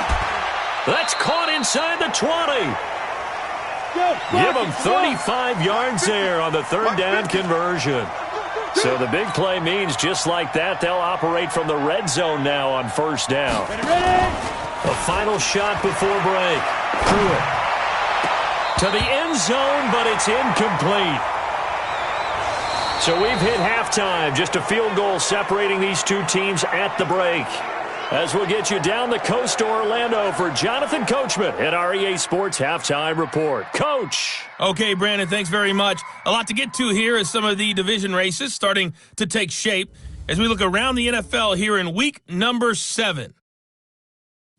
That's caught inside the 20. Give them 35 yards there on the third down conversion. So the big play means just like that, they'll operate from the red zone now on first down. A final shot before break. Pruitt to the end zone, but it's incomplete. So we've hit halftime. Just a field goal separating these two teams at the break. As we'll get you down the coast to Orlando for Jonathan Coachman at our EA Sports Halftime Report. Coach. Okay, Brandon, thanks very much. A lot to get to here as some of the division races starting to take shape as we look around the NFL here in week number 7.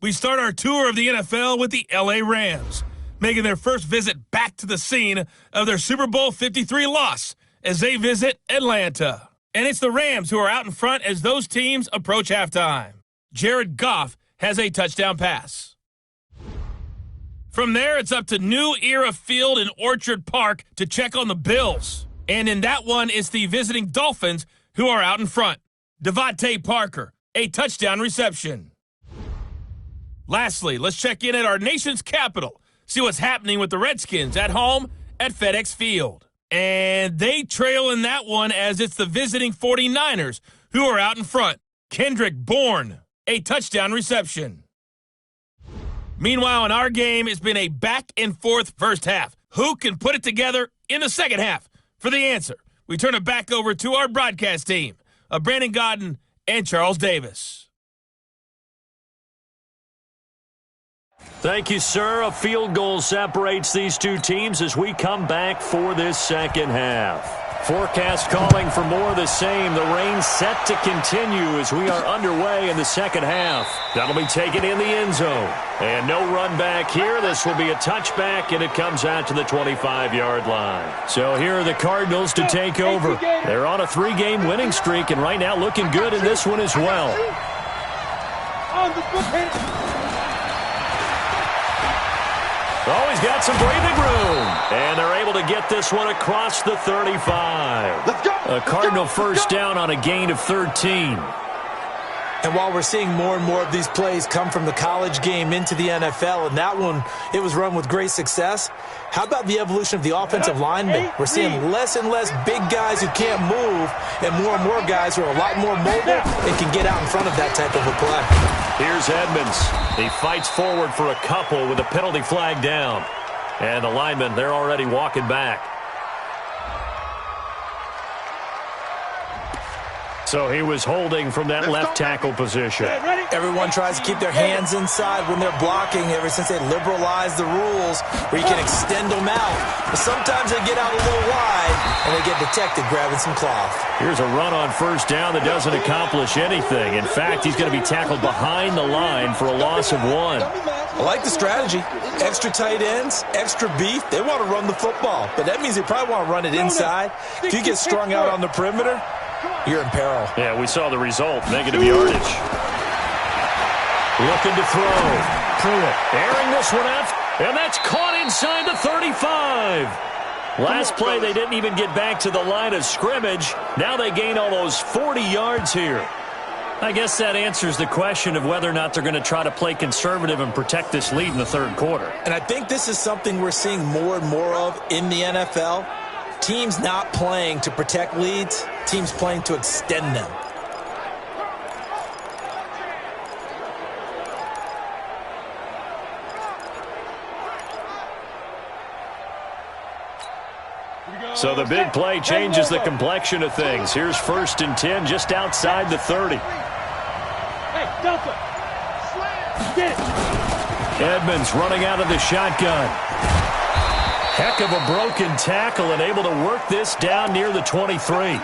We start our tour of the NFL with the LA Rams, making their first visit back to the scene of their Super Bowl 53 loss as they visit Atlanta. And it's the Rams who are out in front as those teams approach halftime. Jared Goff has a touchdown pass. From there, it's up to New Era Field in Orchard Park to check on the Bills. And in that one, it's the visiting Dolphins who are out in front. Devontae Parker, a touchdown reception. Lastly, let's check in at our nation's capital, see what's happening with the Redskins at home at FedEx Field. And they trail in that one as it's the visiting 49ers who are out in front. Kendrick Bourne, a touchdown reception. Meanwhile, in our game, it's been a back-and-forth first half. Who can put it together in the second half? For the answer, we turn it back over to our broadcast team of Brandon Godden and Charles Davis. Thank you, sir. A field goal separates these two teams as we come back for this second half. Forecast calling for more of the same. The rain set to continue as we are underway in the second half. That'll be taken in the end zone. And no run back here. This will be a touchback, and it comes out to the 25-yard line. So here are the Cardinals to take over. They're on a 3-game winning streak, and right now looking good in this one as well. Oh, he's got some breathing room. And they're able to get this one across the 35. Let's go. A Cardinal first down on a gain of 13. And while we're seeing more and more of these plays come from the college game into the NFL, and that one, it was run with great success, how about the evolution of the offensive linemen? We're seeing less and less big guys who can't move and more guys who are a lot more mobile and can get out in front of that type of a play. Here's Edmonds. He fights forward for a couple with a penalty flag down. And the linemen, they're already walking back. So he was holding from that left tackle position. Everyone tries to keep their hands inside when they're blocking ever since they liberalized the rules where you can extend them out. But sometimes they get out a little wide and they get detected grabbing some cloth. Here's a run on first down that doesn't accomplish anything. In fact, he's going to be tackled behind the line for a loss of 1. I like the strategy. Extra tight ends, extra beef. They want to run the football, but that means they probably want to run it inside. If you get strung out on the perimeter, you're in peril. Yeah, we saw the result. Negative yardage. Looking to throw. Pruitt airing this one out, and that's caught inside the 35. Last play, they didn't even get back to the line of scrimmage. Now they gain almost 40 yards here. I guess that answers the question of whether or not they're going to try to play conservative and protect this lead in the third quarter. And I think this is something we're seeing more and more of in the NFL. Teams not playing to protect leads, teams playing to extend them. So the big play changes the complexion of things. Here's 1st and 10 just outside the 30. Hey, Delta. Get it. Edmonds running out of the shotgun. Heck of a broken tackle and able to work this down near the 23.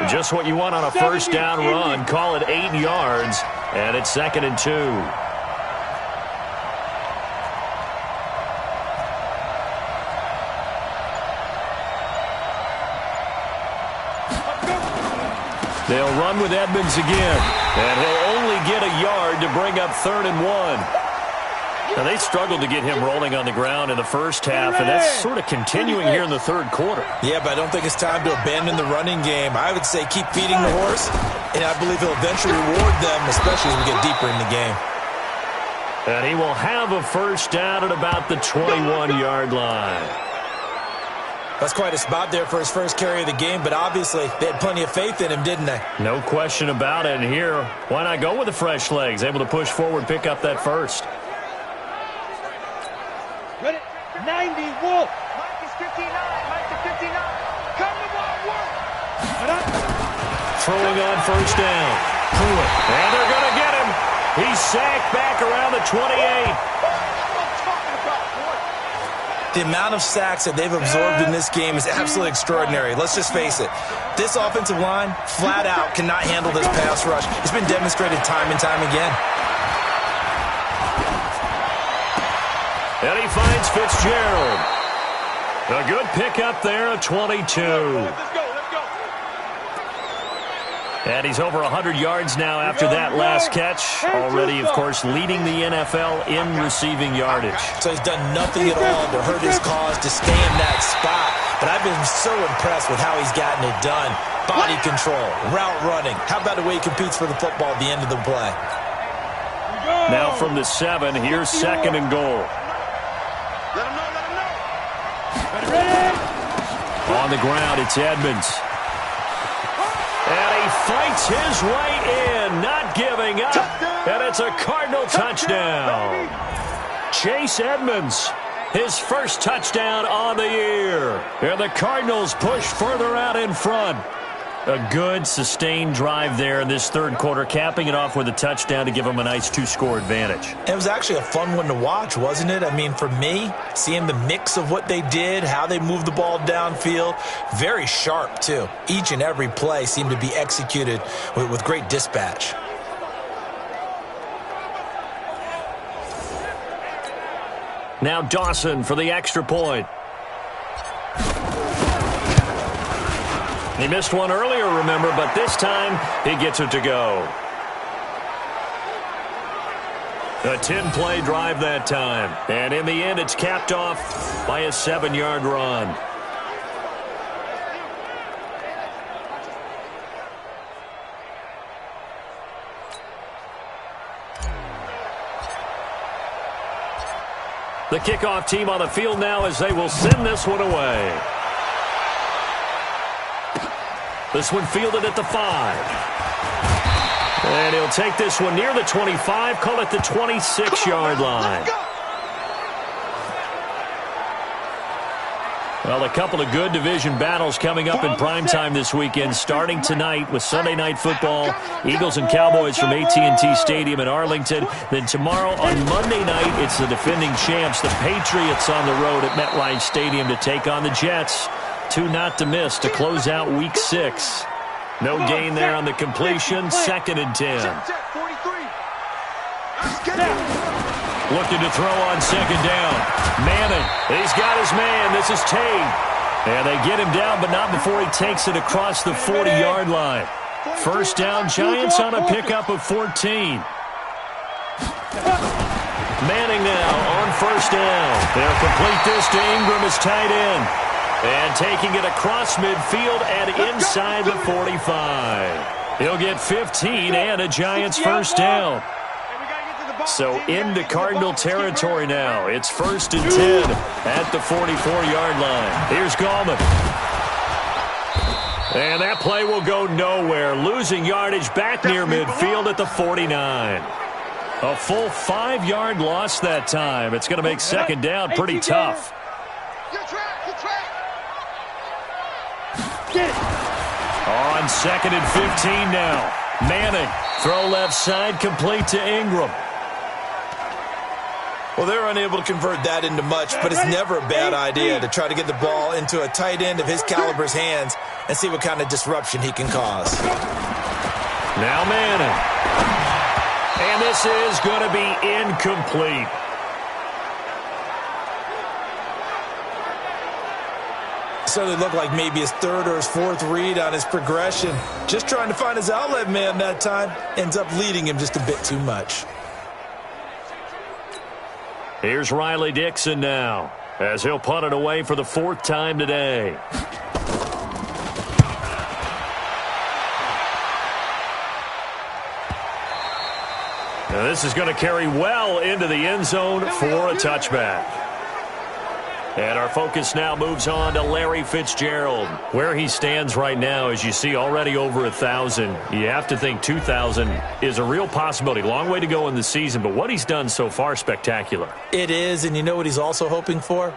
Just what you want on a first down run. Call it 8 yards, and it's 2nd and 2. They'll run with Edmonds again, and he'll only get a yard to bring up 3rd and 1. Now, they struggled to get him rolling on the ground in the first half, and that's sort of continuing here in the third quarter. Yeah, but I don't think it's time to abandon the running game. I would say keep feeding the horse, and I believe he'll eventually reward them, especially as we get deeper in the game. And he will have a first down at about the 21-yard line. That's quite a spot there for his first carry of the game, but obviously they had plenty of faith in him, didn't they? No question about it. And here, why not go with the fresh legs? Able to push forward, pick up that first. Ready? 90, Wolf. Mike is 59. Mike is 59. Come to my work. Throwing on first down. Pruitt. And they're going to get him. He's sacked back around the 28. The amount of sacks that they've absorbed in this game is absolutely extraordinary. Let's just face it. This offensive line, flat out, cannot handle this pass rush. It's been demonstrated time and time again. And he finds Fitzgerald. A good pickup there at 22. And he's over 100 yards now after that last catch. Already, of course, leading the NFL in receiving yardage. So he's done nothing at all to hurt his cause to stay in that spot. But I've been so impressed with how he's gotten it done. Body control, route running. How about the way he competes for the football at the end of the play? Now from the 7, here's second and goal. Let him know. On the ground, it's Edmonds. And he fights his way in, not giving up. And it's a Cardinal touchdown. Chase Edmonds, his first touchdown on the year. And the Cardinals push further out in front. A good, sustained drive there in this third quarter, capping it off with a touchdown to give them a nice 2-score advantage. It was actually a fun one to watch, wasn't it? I mean, for me, seeing the mix of what they did, how they moved the ball downfield, very sharp, too. Each and every play seemed to be executed with great dispatch. Now Dawson for the extra point. He missed one earlier, remember, but this time he gets it to go. A 10-play drive that time. And in the end, it's capped off by a 7-yard run. The kickoff team on the field now as they will send this one away. This one fielded at the 5. And he'll take this one near the 25, call it the 26-yard line. Well, a couple of good division battles coming up in primetime this weekend, starting tonight with Sunday Night Football, Eagles and Cowboys from AT&T Stadium in Arlington. Then tomorrow on Monday night, it's the defending champs, the Patriots, on the road at MetLife Stadium to take on the Jets. 2 not to miss to close out Week 6. No gain there on the completion. 2nd and 10. Looking to throw on 2nd down. Manning, he's got his man. This is Tate. And they get him down, but not before he takes it across the 40-yard line. First down, Giants on a pickup of 14. Manning now on first down. They'll complete this to Ingram as tight end. And taking it across midfield and inside the 45. He'll get 15 and a Giants first down. So into Cardinal territory now. It's 1st and 10 at the 44-yard line. Here's Gallman. And that play will go nowhere. Losing yardage back near midfield at the 49. A full 5-yard loss that time. It's going to make 2nd down pretty tough. On 2nd and 15 now. Manning, throw left side, complete to Ingram. Well, they're unable to convert that into much, but it's never a bad idea to try to get the ball into a tight end of his caliber's hands and see what kind of disruption he can cause. Now Manning. And this is going to be incomplete. So it looked like maybe his 3rd or his 4th read on his progression. Just trying to find his outlet man that time. Ends up leading him just a bit too much. Here's Riley Dixon now, as he'll punt it away for the 4th time today. Now this is going to carry well into the end zone for a touchback. And our focus now moves on to Larry Fitzgerald. Where he stands right now, as you see, already over 1,000. You have to think 2,000 is a real possibility. Long way to go in the season, but what he's done so far, spectacular. It is, and you know what he's also hoping for?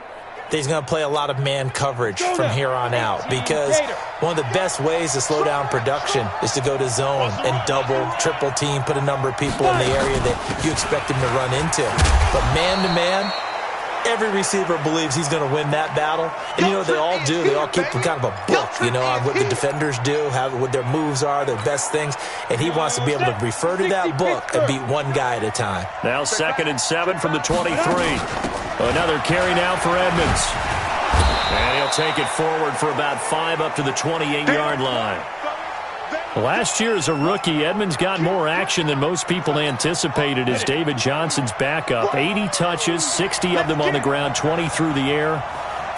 That he's going to play a lot of man coverage from here on out, because one of the best ways to slow down production is to go to zone and double, triple team, put a number of people in the area that you expect him to run into. But man-to-man, every receiver believes he's going to win that battle. And you know what they all do? They all keep kind of a book, you know, on what the defenders do, what their moves are, their best things. And he wants to be able to refer to that book and beat one guy at a time. Now 2nd and 7 from the 23. Another carry now for Edmonds. And he'll take it forward for about 5 up to the 28-yard line. Last year as a rookie, Edmonds got more action than most people anticipated as David Johnson's backup. 80 touches, 60 of them on the ground, 20 through the air.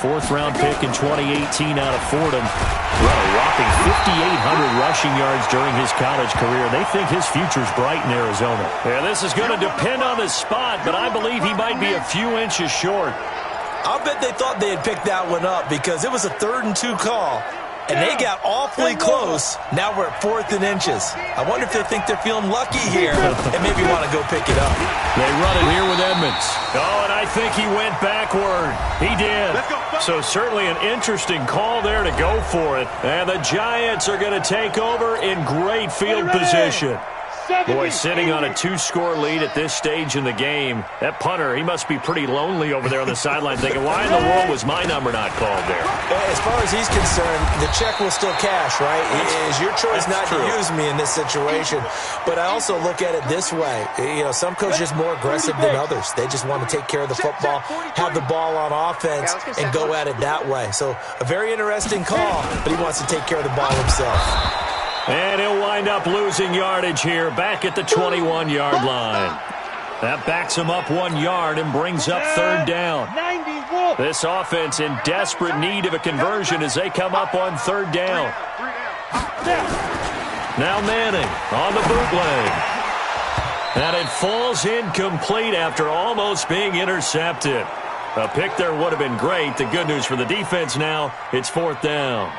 4th-round pick in 2018 out of Fordham. Run a whopping 5,800 rushing yards during his college career. They think his future's bright in Arizona. Yeah, this is going to depend on the spot, but I believe he might be a few inches short. I'll bet they thought they had picked that one up because it was a 3rd and 2 call. And they got awfully close. Now we're at 4th and inches. I wonder if they think they're feeling lucky here and maybe want to go pick it up. They run it here with Edmonds. Oh, and I think he went backward. He did. So certainly an interesting call there to go for it. And the Giants are going to take over in great field position. Boy, sitting on a 2-score lead at this stage in the game, that punter, he must be pretty lonely over there on the sideline thinking, why in the world was my number not called there? As far as he's concerned, the check will still cash, right? It is your choice not to use me in this situation. But I also look at it this way. You know, some coaches are more aggressive than others. They just want to take care of the football, have the ball on offense, and go at it that way. So a very interesting call, but he wants to take care of the ball himself. And he'll wind up losing yardage here back at the 21-yard line. That backs him up 1 yard and brings up 3rd down. This offense in desperate need of a conversion as they come up on 3rd down. Now Manning on the bootleg. And it falls incomplete after almost being intercepted. A pick there would have been great. The good news for the defense now, it's 4th down.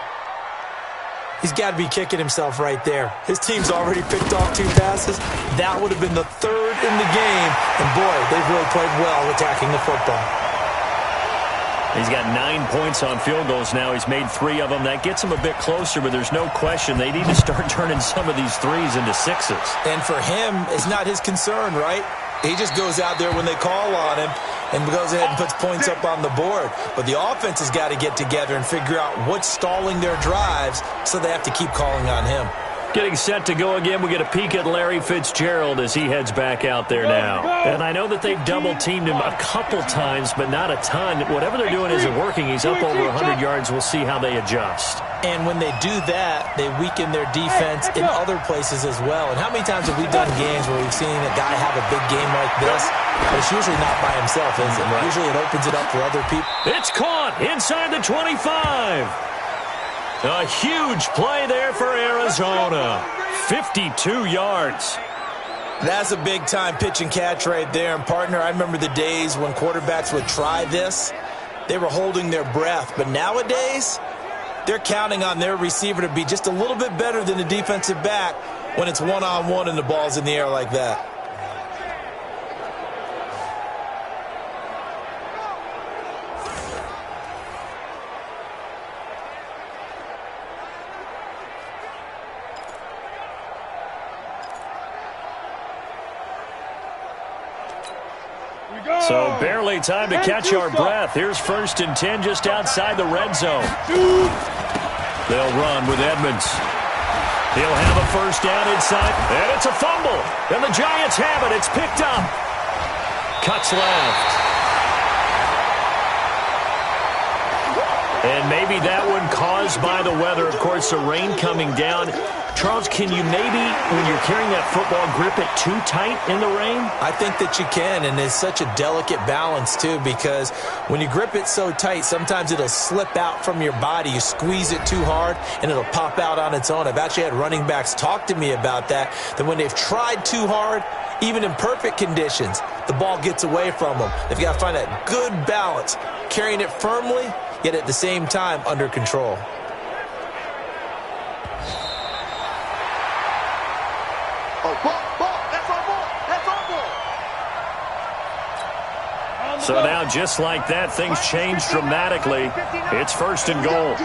He's got to be kicking himself right there. His team's already picked off 2 passes. That would have been the 3rd in the game. And, boy, they've really played well attacking the football. He's got 9 points on field goals now. He's made 3 of them. That gets him a bit closer, but there's no question they need to start turning some of these 3s into 6s. And for him, it's not his concern, right? He just goes out there when they call on him and goes ahead and puts points up on the board. But the offense has got to get together and figure out what's stalling their drives, so they have to keep calling on him. Getting set to go again, we get a peek at Larry Fitzgerald as he heads back out there now. And I know that they've double-teamed him a couple times, but not a ton. Whatever they're doing isn't working. He's up over 100 yards. We'll see how they adjust. And when they do that, they weaken their defense in other places as well. And how many times have we done games where we've seen a guy have a big game like this? But it's usually not by himself, is it? Right. Usually it opens it up for other people. It's caught inside the 25. A huge play there for Arizona. 52 yards. That's a big-time pitch and catch right there. And, partner, I remember the days when quarterbacks would try this. They were holding their breath. But nowadays, they're counting on their receiver to be just a little bit better than the defensive back when it's one-on-one and the ball's in the air like that. So barely time to catch our breath. Here's 1st and 10 just outside the red zone. They'll run with Edmonds. He'll have a 1st down inside, and it's a fumble. And the Giants have it. It's picked up. Cuts left. And maybe that one caused by the weather. Of course, the rain coming down. Charles, can you maybe, when you're carrying that football, grip it too tight in the rain? I think that you can, and it's such a delicate balance, too, because when you grip it so tight, sometimes it'll slip out from your body. You squeeze it too hard, and it'll pop out on its own. I've actually had running backs talk to me about that when they've tried too hard, Even in perfect conditions, the ball gets away from them. They've got to find that good balance, carrying it firmly, yet at the same time under control. So now, just like that, things change dramatically. It's 1st and goal.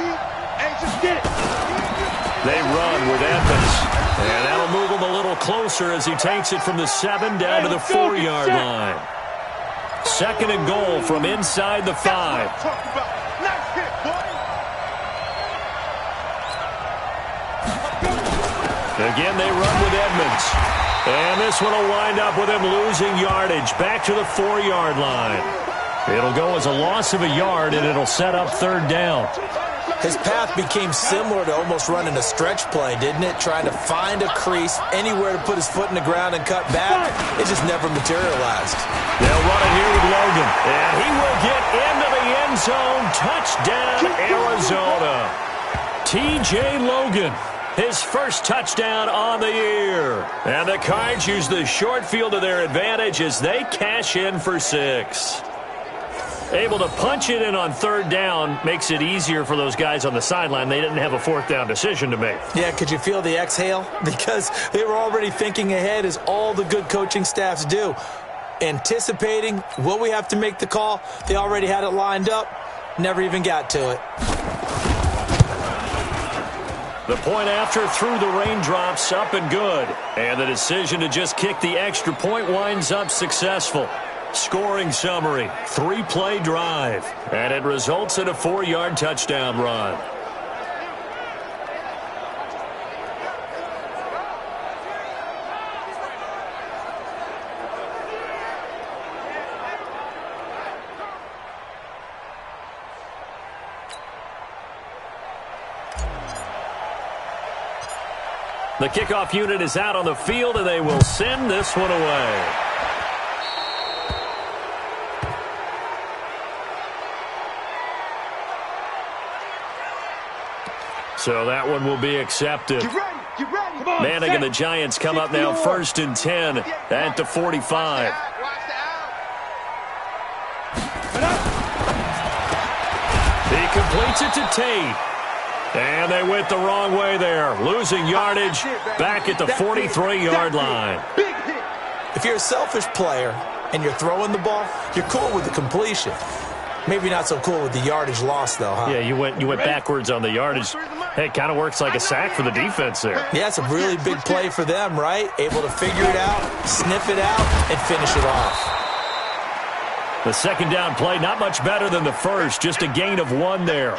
They run with Edmonds. And that'll move him a little closer as he takes it from the 7 down to the 4-yard line. 2nd and goal from inside the 5. Again, they run with Edmonds. And this one will wind up with him losing yardage back to the 4-yard line. It'll go as a loss of a yard, and it'll set up 3rd down. His path became similar to almost running a stretch play, didn't it? Trying to find a crease, anywhere to put his foot in the ground and cut back. It just never materialized. They'll run it here with Logan. And he will get into the end zone. Touchdown, Arizona. T.J. Logan. His first touchdown on the year. And the Cards use the short field to their advantage as they cash in for 6. Able to punch it in on 3rd down makes it easier for those guys on the sideline. They didn't have a 4th down decision to make. Yeah, could you feel the exhale? Because they were already thinking ahead, as all the good coaching staffs do. Anticipating, will we have to make the call? They already had it lined up. Never even got to it. The point after through the raindrops, up and good. And the decision to just kick the extra point winds up successful. Scoring summary, 3-play drive. And it results in a 4-yard touchdown run. The kickoff unit is out on the field, and they will send this one away. So that one will be accepted. Manning and the Giants come up now 1st and 10 at the 45. He completes it to Tate. And they went the wrong way there, losing yardage back at the 43-yard line. If you're a selfish player and you're throwing the ball, you're cool with the completion. Maybe not so cool with the yardage loss, though, huh? Yeah, you went backwards on the yardage. Hey, it kind of works like a sack for the defense there. Yeah, it's a really big play for them, right? Able to figure it out, sniff it out, and finish it off. The 2nd down play, not much better than the first, just a gain of 1 there.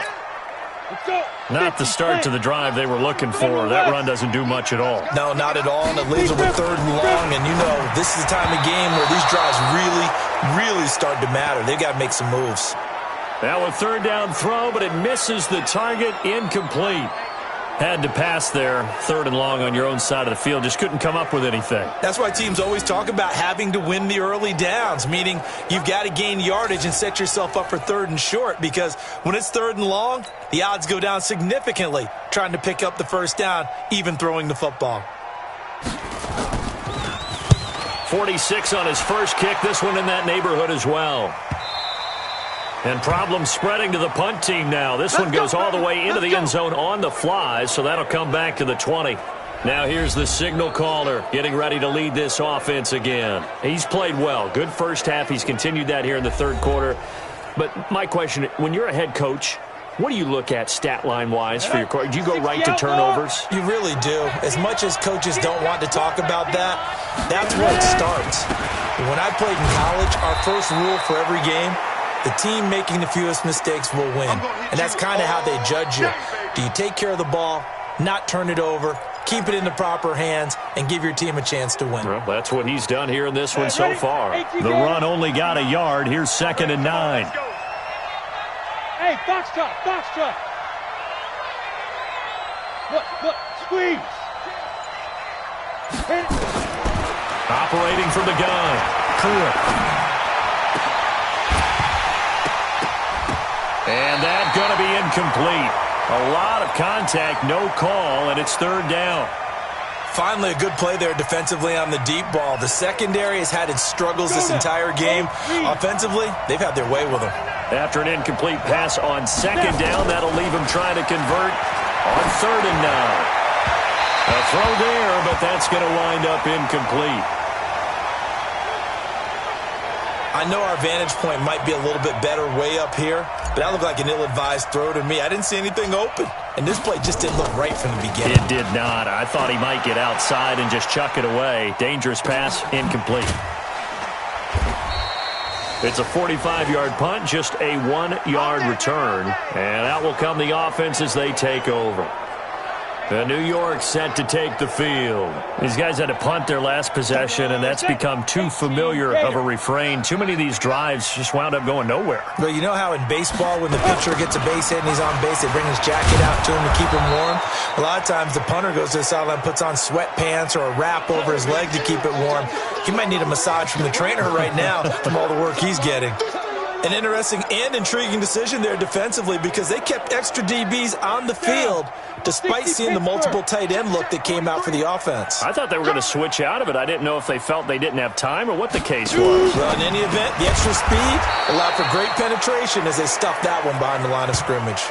Not the start to the drive they were looking for. That run doesn't do much at all. No, not at all, and it leaves them with 3rd and long, and you know this is the time of game where these drives really start to matter. They've got to make some moves. Now a 3rd down throw, but it misses the target, incomplete. Had to pass there, 3rd and long on your own side of the field. Just couldn't come up with anything. That's why teams always talk about having to win the early downs, meaning you've got to gain yardage and set yourself up for 3rd and short, because when it's 3rd and long, the odds go down significantly trying to pick up the 1st down, even throwing the football. 46 on his first kick. This one in that neighborhood as well. And problems spreading to the punt team now. This one goes all the way into the end zone on the fly, so that'll come back to the 20. Now here's the signal caller getting ready to lead this offense again. He's played well. Good first half. He's continued that here in the 3rd quarter. But my question, when you're a head coach, what do you look at stat line-wise for your court? Do you go right to turnovers? You really do. As much as coaches don't want to talk about that, that's where it starts. When I played in college, our first rule for every game, the team making the fewest mistakes will win. And that's kind of how they judge you. Do you take care of the ball, not turn it over, keep it in the proper hands, and give your team a chance to win? Well, that's what he's done here in this one so far. The run only got a yard. Here's 2nd and 9. Hey, box truck. Look, squeeze. Hit it. Operating from the gun. Clear. And that's going to be incomplete. A lot of contact, no call, and it's 3rd down. Finally, a good play there defensively on the deep ball. The secondary has had its struggles this entire game. Offensively, they've had their way with them. After an incomplete pass on second down, that'll leave him trying to convert on 3rd and 9. A throw there, but that's going to wind up incomplete. I know our vantage point might be a little bit better way up here, but that looked like an ill-advised throw to me. I didn't see anything open, and this play just didn't look right from the beginning. It did not. I thought he might get outside and just chuck it away. Dangerous pass, incomplete. It's a 45-yard punt, just a 1-yard return, and out will come the offense as they take over. New York set to take the field. These guys had to punt their last possession, and that's become too familiar of a refrain. Too many of these drives just wound up going nowhere. Well, you know how in baseball when the pitcher gets a base hit and he's on base, they bring his jacket out to him to keep him warm? A lot of times the punter goes to the sideline, puts on sweatpants or a wrap over his leg to keep it warm. He might need a massage from the trainer right now from all the work he's getting. An interesting and intriguing decision there defensively because they kept extra DBs on the field despite seeing the multiple tight end look that came out for the offense. I thought they were going to switch out of it. I didn't know if they felt they didn't have time or what the case was. Well, in any event, the extra speed allowed for great penetration as they stuffed that one behind the line of scrimmage.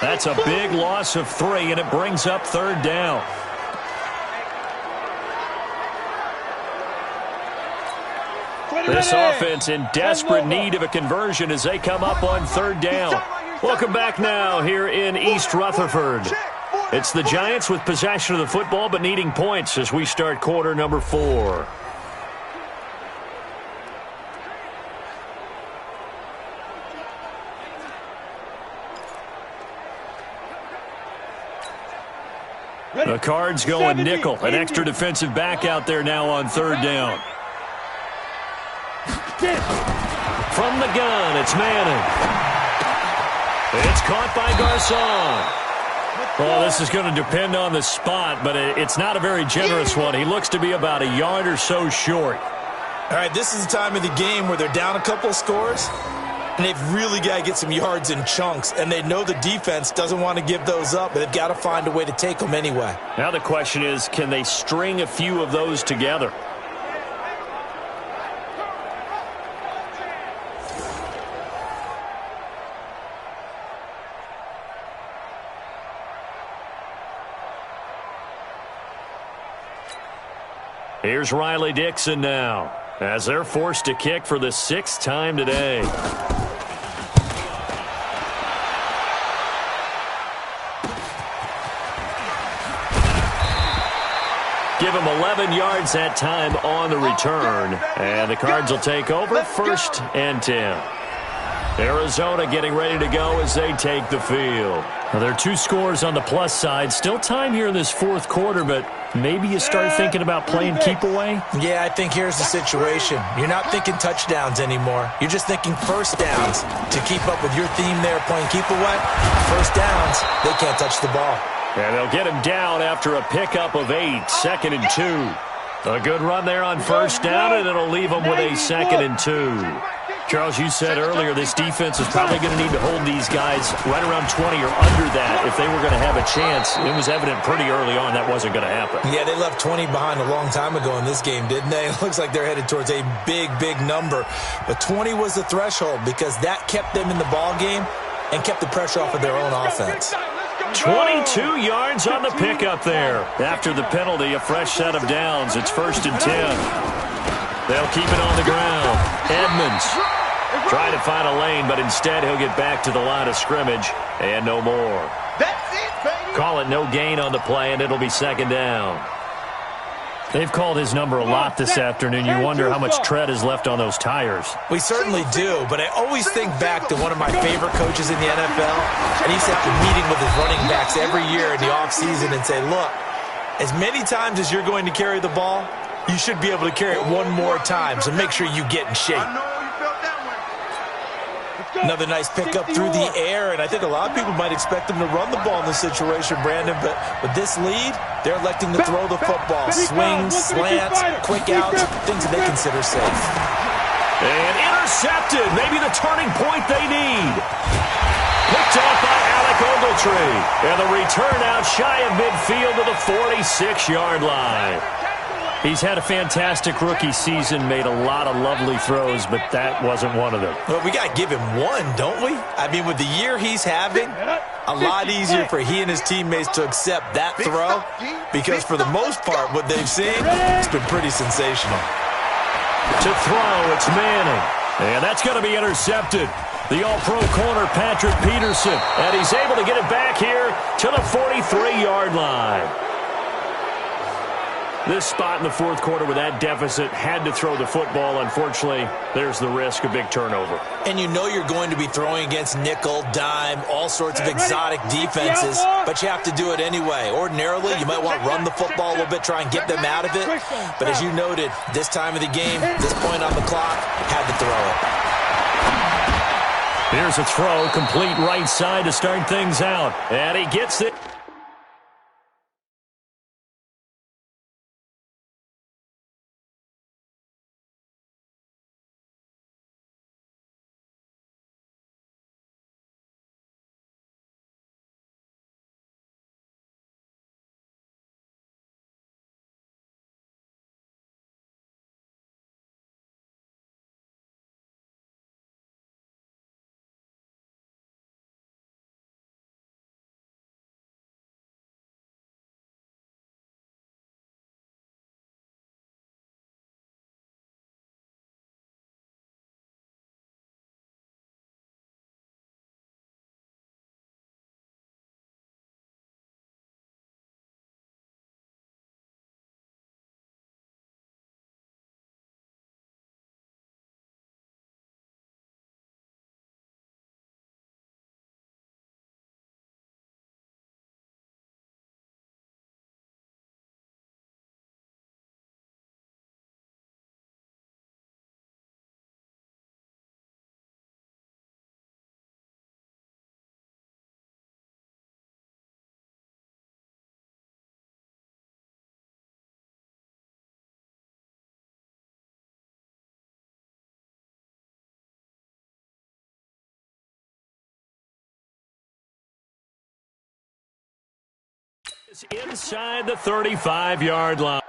That's a big loss of 3, and it brings up 3rd down. This offense in desperate need of a conversion as they come up on 3rd down. Welcome back now here in East Rutherford. It's the Giants with possession of the football but needing points as we start quarter number 4. The Cards going nickel. An extra defensive back out there now on 3rd down. From the gun, it's Madden. It's caught by Garcon. Well, this is going to depend on the spot, but it's not a very generous one. He looks to be about a yard or so short. All right, this is the time of the game where they're down a couple of scores, and they've really got to get some yards in chunks, and they know the defense doesn't want to give those up, but they've got to find a way to take them anyway. Now the question is, can they string a few of those together? Here's Riley Dixon now, as they're forced to kick for the 6th time today. Give him 11 yards that time on the return, and the Cards will take over 1st and 10. Arizona getting ready to go as they take the field. Well, there are 2 scores on the plus side. Still time here in this 4th quarter, but maybe you start thinking about playing keep away? Yeah, I think here's the situation. You're not thinking touchdowns anymore. You're just thinking first downs. To keep up with your theme there, playing keep away, first downs, they can't touch the ball. And they'll get him down after a pickup of 8, 2nd and 2. A good run there on first down, and it'll leave them with a 2nd and 2. Charles, you said earlier this defense is probably going to need to hold these guys right around 20 or under that if they were going to have a chance. It was evident pretty early on that wasn't going to happen. Yeah, they left 20 behind a long time ago in this game, didn't they? It looks like they're headed towards a big, big number. But 20 was the threshold because that kept them in the ball game and kept the pressure off of their own offense. 22 yards on the pickup there. After the penalty, a fresh set of downs. It's 1st and 10. They'll keep it on the ground. Edmonds trying to find a lane, but instead he'll get back to the line of scrimmage and no more. That's it, baby. Call it no gain on the play, and it'll be 2nd down. They've called his number a lot this afternoon. You wonder how much tread is left on those tires. We certainly do, but I always think back to one of my favorite coaches in the NFL, and he said to meeting with his running backs every year in the offseason and say, look, as many times as you're going to carry the ball, you should be able to carry it one more time, so make sure you get in shape. Another nice pickup through the air, and I think a lot of people might expect them to run the ball in this situation, Brandon, but with this lead, they're electing to throw the football. Swings, slants, quick outs, things that they consider safe. And intercepted, maybe the turning point they need. Picked off by Alec Ogletree. And the return out shy of midfield to the 46-yard line. He's had a fantastic rookie season, made a lot of lovely throws, but that wasn't one of them. Well, we got to give him one, don't we? I mean, with the year he's having, a lot easier for he and his teammates to accept that throw because for the most part, what they've seen, it's been pretty sensational. To throw, it's Manning. And that's going to be intercepted. The all-pro corner, Patrick Peterson. And he's able to get it back here to the 43-yard line. This spot in the fourth quarter with that deficit had to throw the football. Unfortunately, there's the risk of big turnover. And you know you're going to be throwing against nickel, dime, all sorts of exotic defenses, but you have to do it anyway. Ordinarily, you might want to run the football a little bit, try and get them out of it. But as you noted, this time of the game, this point on the clock, had to throw it. Here's a throw, complete right side to start things out. And he gets it. Inside the 35-yard line.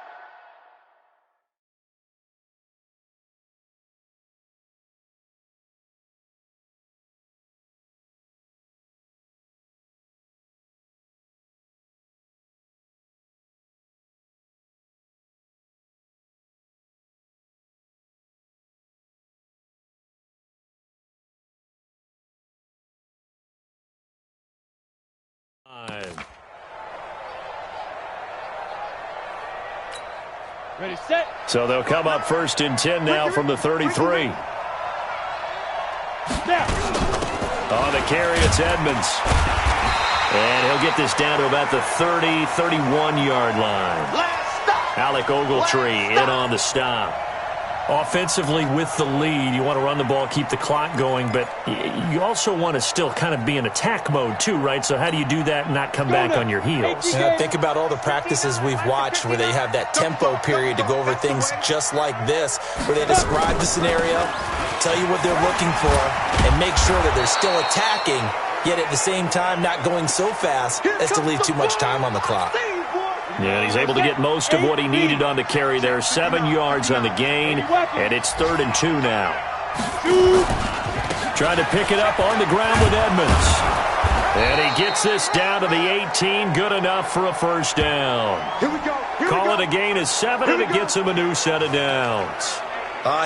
Ready, set. So they'll come up first and 10 now from the 33. On the carry, it's Edmonds. And he'll get this down to about the 30, 31-yard line. Alec Ogletree in on the stop. Offensively with the lead, you want to run the ball, keep the clock going, but you also want to still kind of be in attack mode too, right? So how do you do that and not come back on your heels? Yeah, think about all the practices we've watched where they have that tempo period to go over things just like this, where they describe the scenario, tell you what they're looking for, and make sure that they're still attacking, yet at the same time not going so fast as to leave too much time on the clock. Yeah, he's able to get most of what he needed on the carry there. 7 yards on the gain, and it's 3rd and 2 now. Trying to pick it up on the ground with Edmonds. And he gets this down to the 18, good enough for a first down. Call it a gain of 7, and it gets him a new set of downs.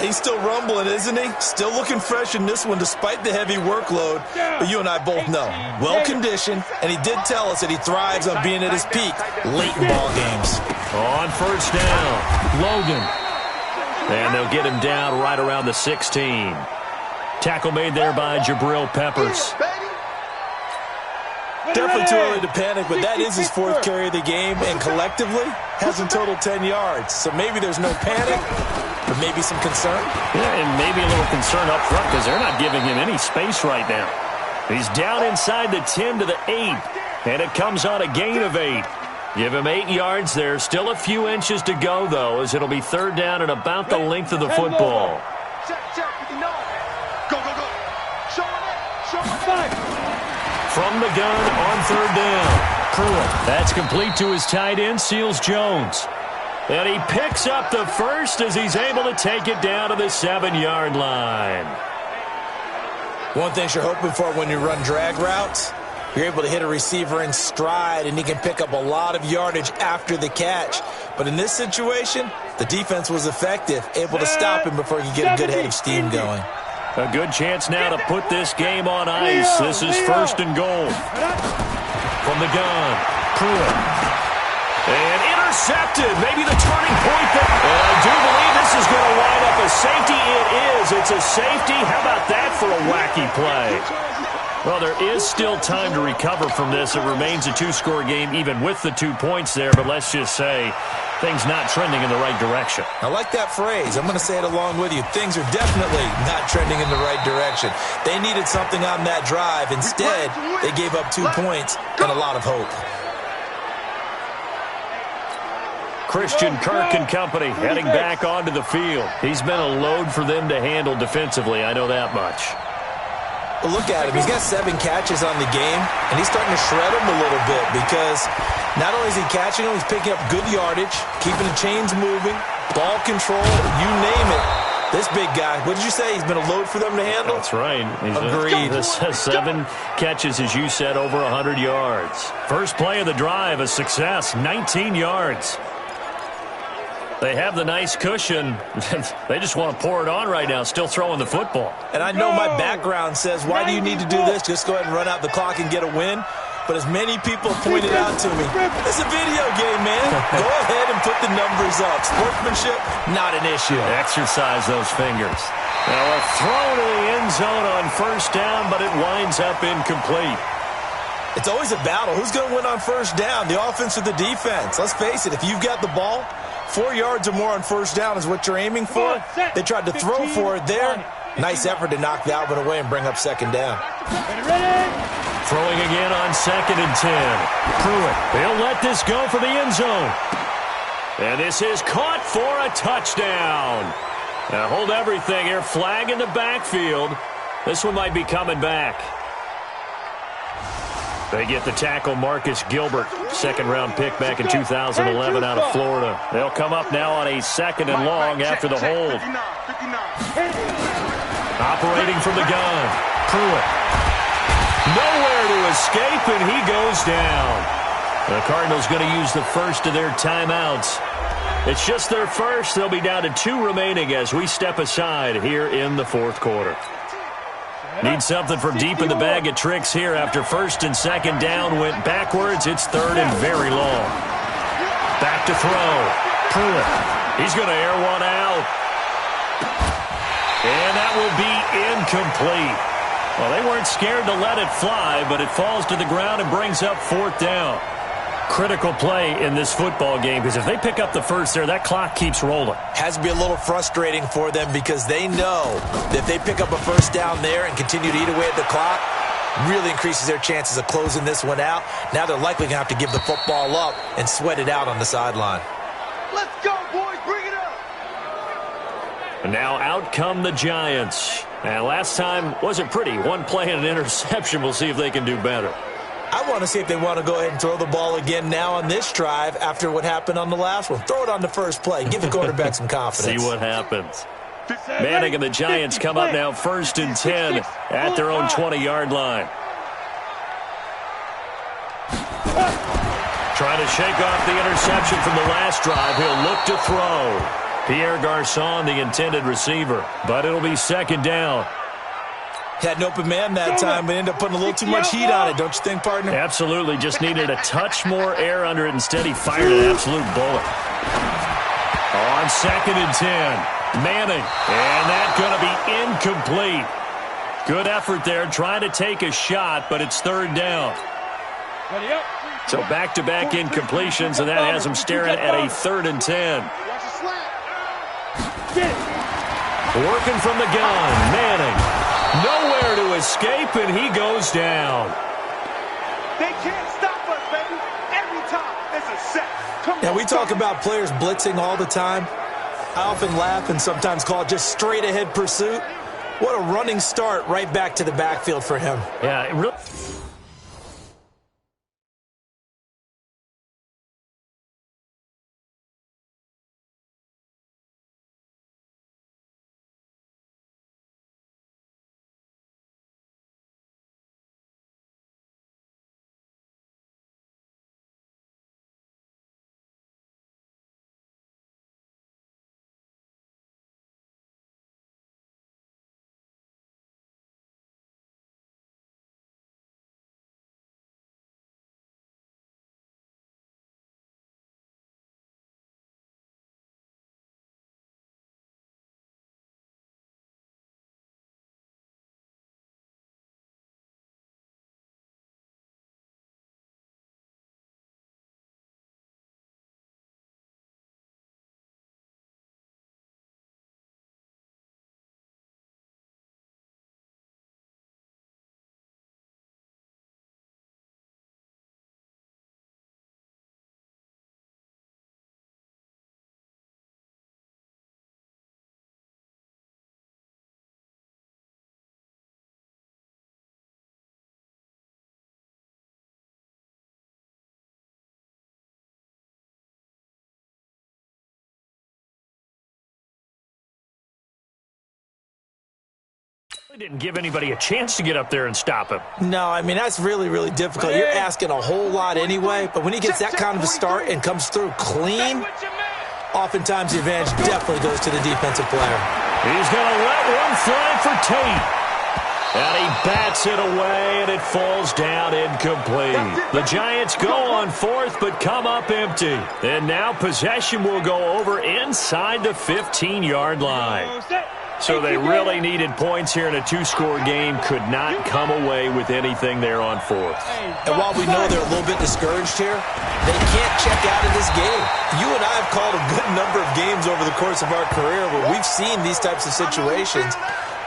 He's still rumbling, isn't he? Still looking fresh in this one despite the heavy workload. But you and I both know, well-conditioned, and he did tell us that he thrives on being at his peak late in ball games. On first down, Logan. And they'll get him down right around the 16. Tackle made there by Jabril Peppers. Definitely too early to panic, but that is his 4th carry of the game, and collectively has in total 10 yards. So maybe there's no panic, but maybe some concern. Yeah, and maybe a little concern up front because they're not giving him any space right now. He's down inside the 10 to the 8, and it comes on a gain of 8. Give him 8 yards there. Still a few inches to go, though, as it'll be 3rd down and about the length of the football. Check, check. Go, go, go. Show it. from the gun on third down. Pruitt. That's complete to his tight end, Seals Jones. And he picks up the first as he's able to take it down to the 7-yard line. One thing you're hoping for when you run drag routes, you're able to hit a receiver in stride, and he can pick up a lot of yardage after the catch. But in this situation, the defense was effective, able to stop him before he could get a good head of steam going. A good chance now to put this game on ice. This is first and goal. From the gun, Pruitt. And intercepted, maybe the turning point there. And I do believe this is going to wind up a safety. It is. It's a safety. How about that for a wacky play? Well, there is still time to recover from this. It remains a 2-score game even with the 2 points there. But let's just say things not trending in the right direction. I like that phrase. I'm going to say it along with you. Things are definitely not trending in the right direction. They needed something on that drive. Instead, they gave up 2 points and a lot of hope. Christian Kirk and company heading back onto the field. He's been a load for them to handle defensively. I know that much. Well, look at him. He's got 7 catches on the game, and he's starting to shred them a little bit because not only is he catching them, he's picking up good yardage, keeping the chains moving, ball control, you name it. This big guy, what did you say? He's been a load for them to handle? That's right. Agreed. 7 catches, as you said, over 100 yards. First play of the drive, a success, 19 yards. They have the nice cushion. They just want to pour it on right now, still throwing the football. And I know my background says, why do you need to do this? Just go ahead and run out the clock and get a win. But as many people pointed out to me, it's a video game, man. Go ahead and put the numbers up. Sportsmanship, not an issue. Exercise those fingers. Now a throw to the end zone on first down, but it winds up incomplete. It's always a battle. Who's going to win on first down, the offense or the defense? Let's face it, if you've got the ball, 4 yards or more on first down is what you're aiming for. They tried to throw for it there. Nice effort to knock Dalvin away and bring up second down. Throwing again on 2nd and 10. Pruitt, they'll let this go for the end zone. And this is caught for a touchdown. Now hold everything here. Flag in the backfield. This one might be coming back. They get the tackle, Marcus Gilbert, 2nd-round pick back in 2011 out of Florida. They'll come up now on a 2nd and long after the hold. Operating from the gun, Pruitt. Nowhere to escape, and he goes down. The Cardinals going to use the first of their timeouts. It's just their first. They'll be down to 2 remaining as we step aside here in the 4th quarter. Need something from deep in the bag of tricks here after 1st and 2nd down went backwards. It's 3rd and very long. Back to throw. Pruitt. He's going to air one out. And that will be incomplete. Well, they weren't scared to let it fly, but it falls to the ground and brings up 4th down. Critical play in this football game because if they pick up the first there, that clock keeps rolling. Has to be a little frustrating for them because they know that if they pick up a first down there and continue to eat away at the clock, really increases their chances of closing this one out. Now they're likely going to have to give the football up and sweat it out on the sideline. Let's go, boys. Bring it up. And now out come the Giants. And last time wasn't pretty. One play and an interception. We'll see if they can do better. I want to see if they want to go ahead and throw the ball again now on this drive after what happened on the last one. Throw it on the first play. Give the quarterback some confidence. See what happens. Manning and the Giants come up now 1st and 10 at their own 20-yard line. Trying to shake off the interception from the last drive. He'll look to throw. Pierre Garçon, the intended receiver. But it'll be 2nd down. Had an open man that time, but ended up putting a little too much heat on it, don't you think, partner? Absolutely. Just needed a touch more air under it. Instead, he fired an absolute bullet. On 2nd and 10, Manning. And that's going to be incomplete. Good effort there, trying to take a shot, but it's 3rd down. So back-to-back incompletions, and that has him staring at a 3rd and 10. Working from the gun, Manning. Nowhere to escape, and he goes down. They can't stop us, baby. Every time, it's a set. Now, we talk about players blitzing all the time. I often laugh and sometimes call it just straight-ahead pursuit. What a running start right back to the backfield for him. Yeah, it really... They didn't give anybody a chance to get up there and stop him. No, I mean, that's really, really difficult. You're asking a whole lot anyway, but when he gets that kind of a start and comes through clean, oftentimes the advantage definitely goes to the defensive player. He's going to let one fly for Tate. And he bats it away, and it falls down incomplete. The Giants go on fourth, but come up empty. And now possession will go over inside the 15-yard line. So they really needed points here in a two-score game. Could not come away with anything there on fourth. And while we know they're a little bit discouraged here, they can't check out of this game. You and I have called a good number of games over the course of our career where we've seen these types of situations.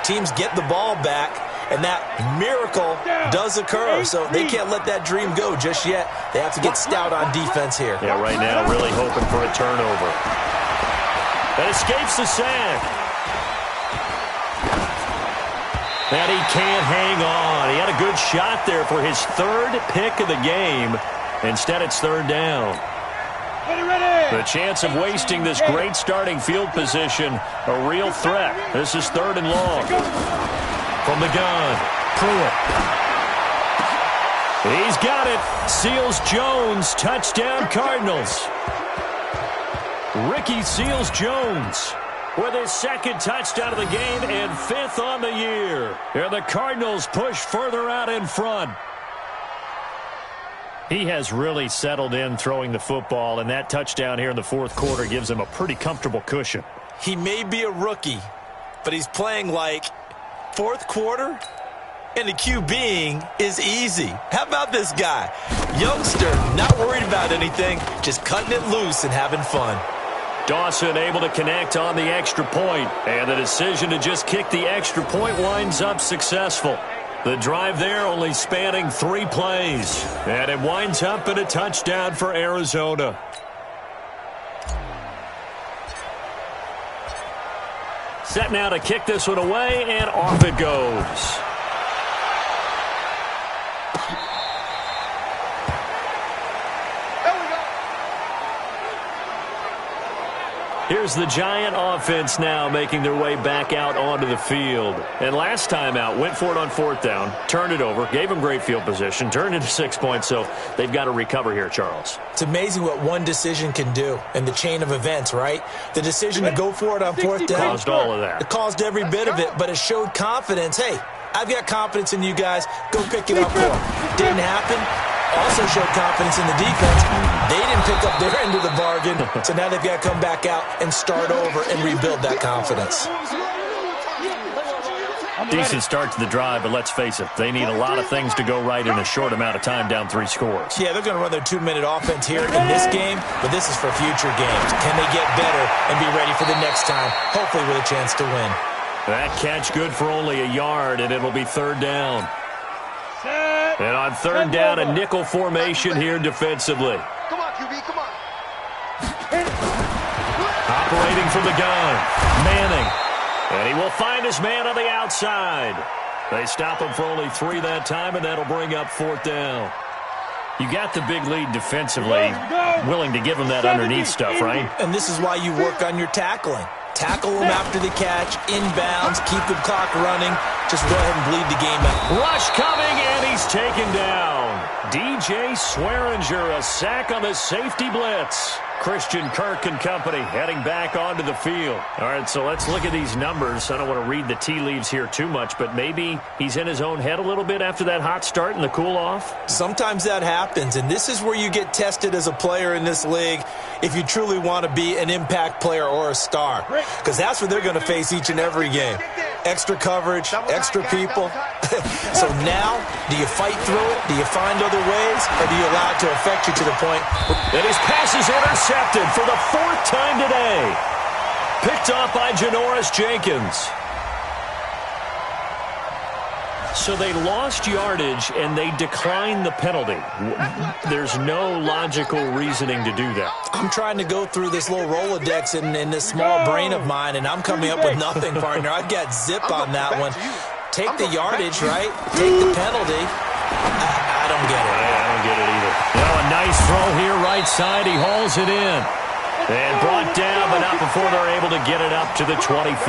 Teams get the ball back, and that miracle does occur. So they can't let that dream go just yet. They have to get stout on defense here. Yeah, right now really hoping for a turnover. That escapes the sack. And he can't hang on. He had a good shot there for his third pick of the game. Instead, it's third down. The chance of wasting this great starting field position, a real threat. This is third and long. From the gun, Pruitt. He's got it. Seals-Jones, touchdown Cardinals. Ricky Seals-Jones with his second touchdown of the game and fifth on the year. And the Cardinals push further out in front. He has really settled in throwing the football, and that touchdown here in the fourth quarter gives him a pretty comfortable cushion. He may be a rookie, but he's playing like fourth quarter, and the QBing is easy. How about this guy? Youngster, not worried about anything, just cutting it loose and having fun. Dawson able to connect on the extra point, and the decision to just kick the extra point winds up successful. The drive there only spanning 3 plays, and it winds up in a touchdown for Arizona. Set now to kick this one away, and off it goes. Here's the Giant offense now making their way back out onto the field. And last time out, went for it on fourth down, turned it over, gave them great field position, turned it to 6 points, so they've got to recover here, Charles. It's amazing what one decision can do in the chain of events, right? The decision to go for it on fourth down caused all of that. It caused every bit of it, but it showed confidence. Hey, I've got confidence in you guys. Go pick it up for them. Didn't happen. Also showed confidence in the defense. They didn't pick up their end of the bargain, so now they've got to come back out and start over and rebuild that confidence. Decent start to the drive, but let's face it, they need a lot of things to go right in a short amount of time down 3 scores. Yeah, they're going to run their 2-minute offense here in this game, but this is for future games. Can they get better and be ready for the next time, hopefully with a chance to win? That catch good for only a yard, and it'll be third down. And on third down, a nickel formation here defensively. Come on, QB, come on. Operating from the gun, Manning. And he will find his man on the outside. They stop him for only 3 that time, and that'll bring up fourth down. You got the big lead defensively, willing to give him that underneath stuff, right? And this is why you work on your tackling. Tackle him after the catch, inbounds, keep the clock running. Just go ahead and bleed the game out. Rush coming, and he's taken down. DJ Swearinger, a sack on the safety blitz. Christian Kirk and company heading back onto the field. All right, so let's look at these numbers. I don't want to read the tea leaves here too much, but maybe he's in his own head a little bit after that hot start and the cool-off. Sometimes that happens, and this is where you get tested as a player in this league if you truly want to be an impact player or a star, because that's what they're going to face each and every game. Extra coverage, extra people. So now, do you fight through it? Do you find other ways? Or do you allow it to affect you to the point? And his pass is intercepted for the 4th time today. Picked off by Janoris Jenkins. So they lost yardage and they declined the penalty. There's no logical reasoning to do that. I'm trying to go through this little Rolodex in this small brain of mine, and I'm coming up with nothing, partner. I've got zip on that one. Take the yardage, right? Take the penalty. I don't get it. I don't get it either. You know, a nice throw here right side. He hauls it in. And brought down, but not before they're able to get it up to the 25.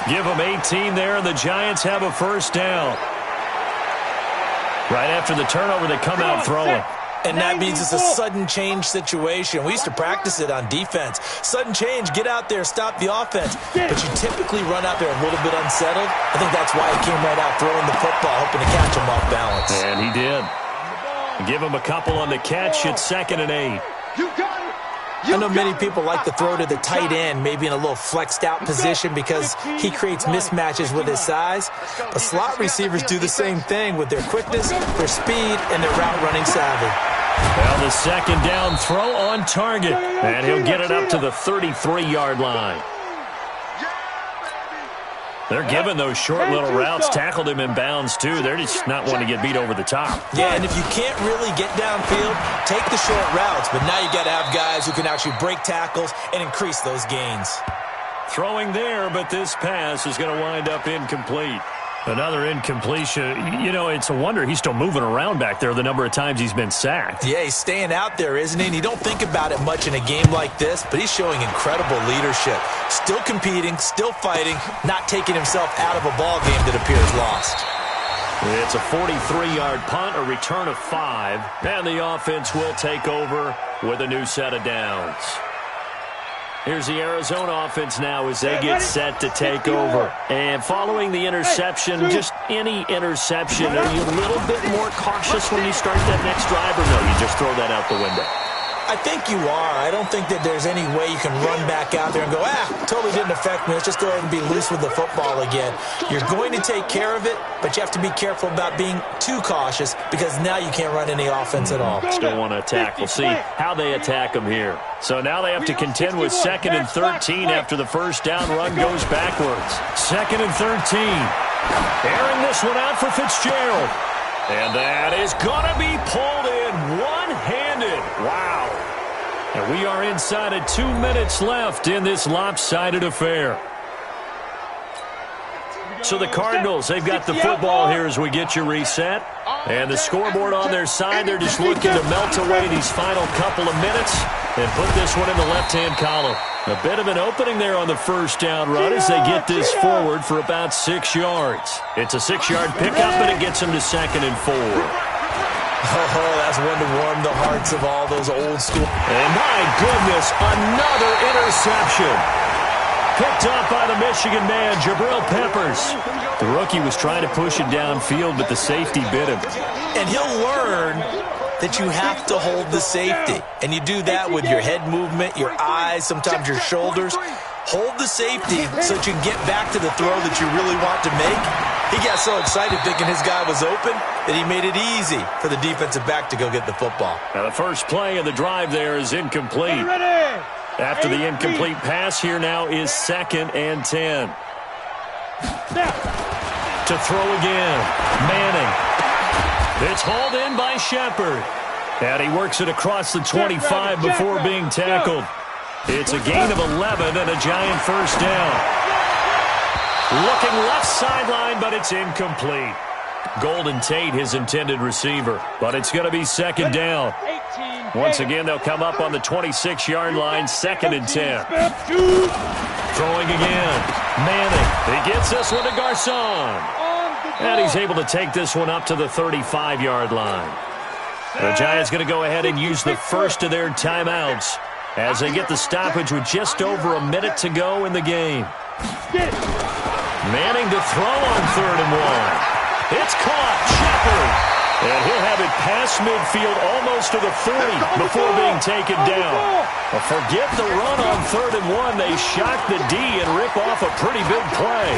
Give them 18 there, and the Giants have a first down. Right after the turnover, they come out throwing. And that means it's a sudden change situation. We used to practice it on defense. Sudden change, get out there, stop the offense. But you typically run out there a little bit unsettled. I think that's why he came right out throwing the football, hoping to catch him off balance. And he did. Give him a couple on the catch. It's 2nd and 8. I know many people like to throw to the tight end, maybe in a little flexed out position because he creates mismatches with his size. But slot receivers do the same thing with their quickness, their speed, and their route running savvy. Well, the 2nd down throw on target, and he'll get it up to the 33-yard line. They're giving those short little routes. Tackled him in bounds, too. They're just not wanting to get beat over the top. Yeah, and if you can't really get downfield, take the short routes. But now you got to have guys who can actually break tackles and increase those gains. Throwing there, but this pass is going to wind up incomplete. Another incompletion. You know, it's a wonder he's still moving around back there the number of times he's been sacked. Yeah, he's staying out there, isn't he? And you don't think about it much in a game like this, but he's showing incredible leadership. Still competing, still fighting, not taking himself out of a ball game that appears lost. It's a 43-yard punt, a return of 5, and the offense will take over with a new set of downs. Here's the Arizona offense now as they get set to take over. And following the interception, just any interception, are you a little bit more cautious when you start that next drive, or no, you just throw that out the window? I think you are. I don't think that there's any way you can run back out there and go, totally didn't affect me. Let's just go ahead and be loose with the football again. You're going to take care of it, but you have to be careful about being too cautious because now you can't run any offense at all. Still want to attack. We'll see how they attack them here. So now they have to contend with 2nd and 13 after the first down run goes backwards. 2nd and 13. Airing this one out for Fitzgerald. And that is going to be pulled in one-handed. Wow. And we are inside of 2 minutes left in this lopsided affair. So the Cardinals, they've got the football here as we get you reset. And the scoreboard on their side, they're just looking to melt away these final couple of minutes and put this one in the left-hand column. A bit of an opening there on the first down run as they get this forward for about 6 yards. It's a 6-yard pickup, and it gets them to 2nd and 4. Oh, that's one to warm the hearts of all those old school. And my goodness, another interception. Picked up by the Michigan man, Jabril Peppers. The rookie was trying to push it downfield, but the safety bit him. And he'll learn that you have to hold the safety. And you do that with your head movement, your eyes, sometimes your shoulders. Hold the safety so that you can get back to the throw that you really want to make. He got so excited thinking his guy was open that he made it easy for the defensive back to go get the football. Now the first play of the drive there is incomplete. After the incomplete pass, here now is 2nd and 10. To throw again, Manning. It's hauled in by Shepard. And he works it across the 25 before being tackled. It's a gain of 11 and a Giant first down. Looking left sideline, but it's incomplete. Golden Tate, his intended receiver. But it's going to be 2nd down. Once again, they'll come up on the 26-yard line, 2nd and 10. Throwing again. Manning. He gets this one to Garcon. And he's able to take this one up to the 35-yard line. The Giants going to go ahead and use the first of their timeouts as they get the stoppage with just over a minute to go in the game. Manning to throw on 3rd and 1. It's caught. Shepard. And he'll have it past midfield almost to the 40 before being taken down. But forget the run on 3rd and 1. They shock the D and rip off a pretty big play.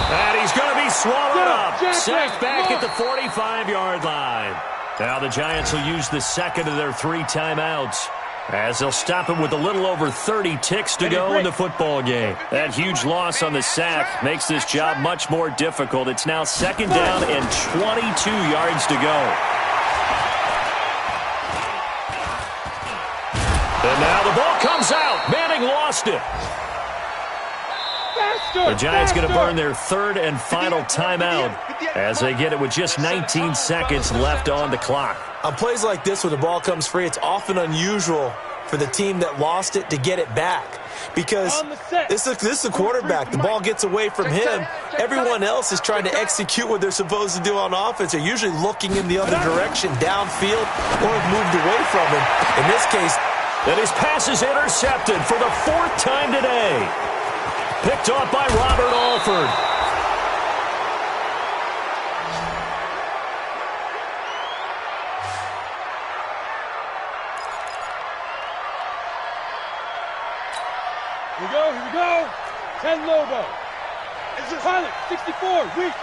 And he's going to be swallowed up. Sacked back at the 45-yard line. Now the Giants will use the 2nd of their 3 timeouts as they'll stop him with a little over 30 ticks to go in the football game. That huge loss on the sack makes this job much more difficult. It's now 2nd down and 22 yards to go. And now the ball comes out. Manning lost it. The Giants going to burn their 3rd and final timeout as they get it with just 19 seconds left on the clock. On plays like this where the ball comes free, it's often unusual for the team that lost it to get it back. Because this is a quarterback. The ball gets away from him. Everyone else is trying to execute what they're supposed to do on offense. They're usually looking in the other direction, downfield, or have moved away from him. In this case, and his pass is intercepted for the 4th time today. Picked off by Robert Alford. Here we go. 10 Lobo. Pilot, 64, weak.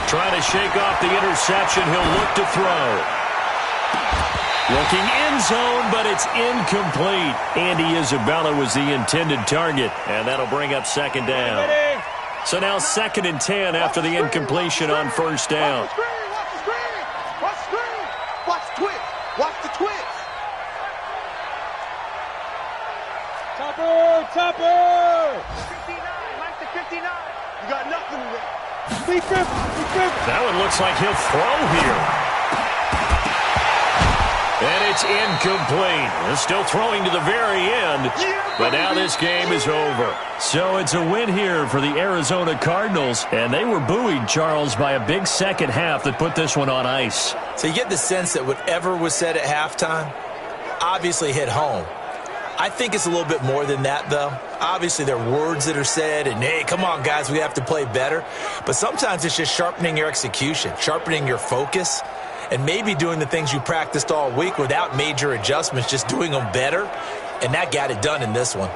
Trying to shake off the interception. He'll look to throw. Looking end zone, but it's incomplete. Andy Isabella was the intended target, and that'll bring up 2nd down. So now 2nd and 10 after the incompletion on 1st down. Watch the screen! Watch the screen! Watch the twist! Watch the twist! Topper! 59, Mike to 59. You got nothing to there. That one looks like he'll throw here. And it's incomplete. They're still throwing to the very end. But now this game is over. So it's a win here for the Arizona Cardinals. And they were buoyed, Charles, by a big second half that put this one on ice. so you get the sense that whatever was said at halftime obviously hit home. I think it's a little bit more than that, though. Obviously, there are words that are said, and, hey, come on, guys, we have to play better. But sometimes it's just sharpening your execution, sharpening your focus, and maybe doing the things you practiced all week without major adjustments, just doing them better. And that got it done in this one.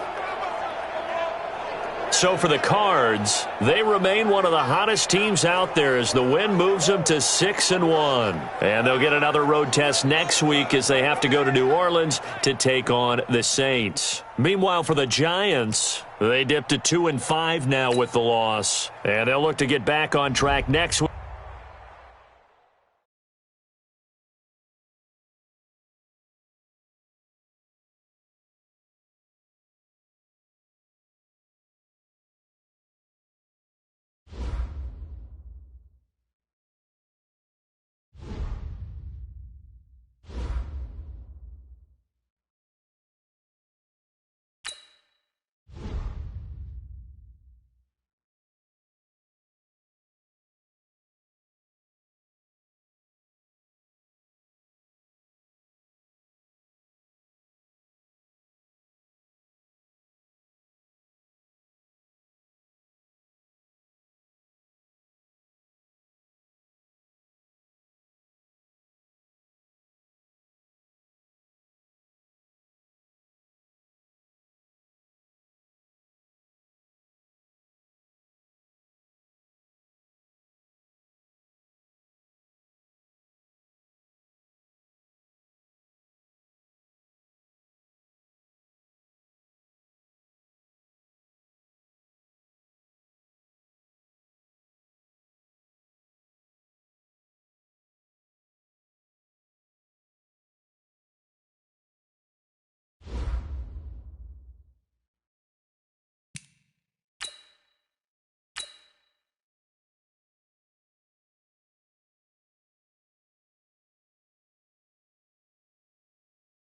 So for the Cards, they remain one of the hottest teams out there as the win moves them to 6-1. And they'll get another road test next week as they have to go to New Orleans to take on the Saints. Meanwhile, for the Giants, they dipped to 2-5 now with the loss. And they'll look to get back on track next week.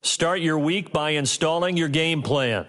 Start your week by installing your game plan.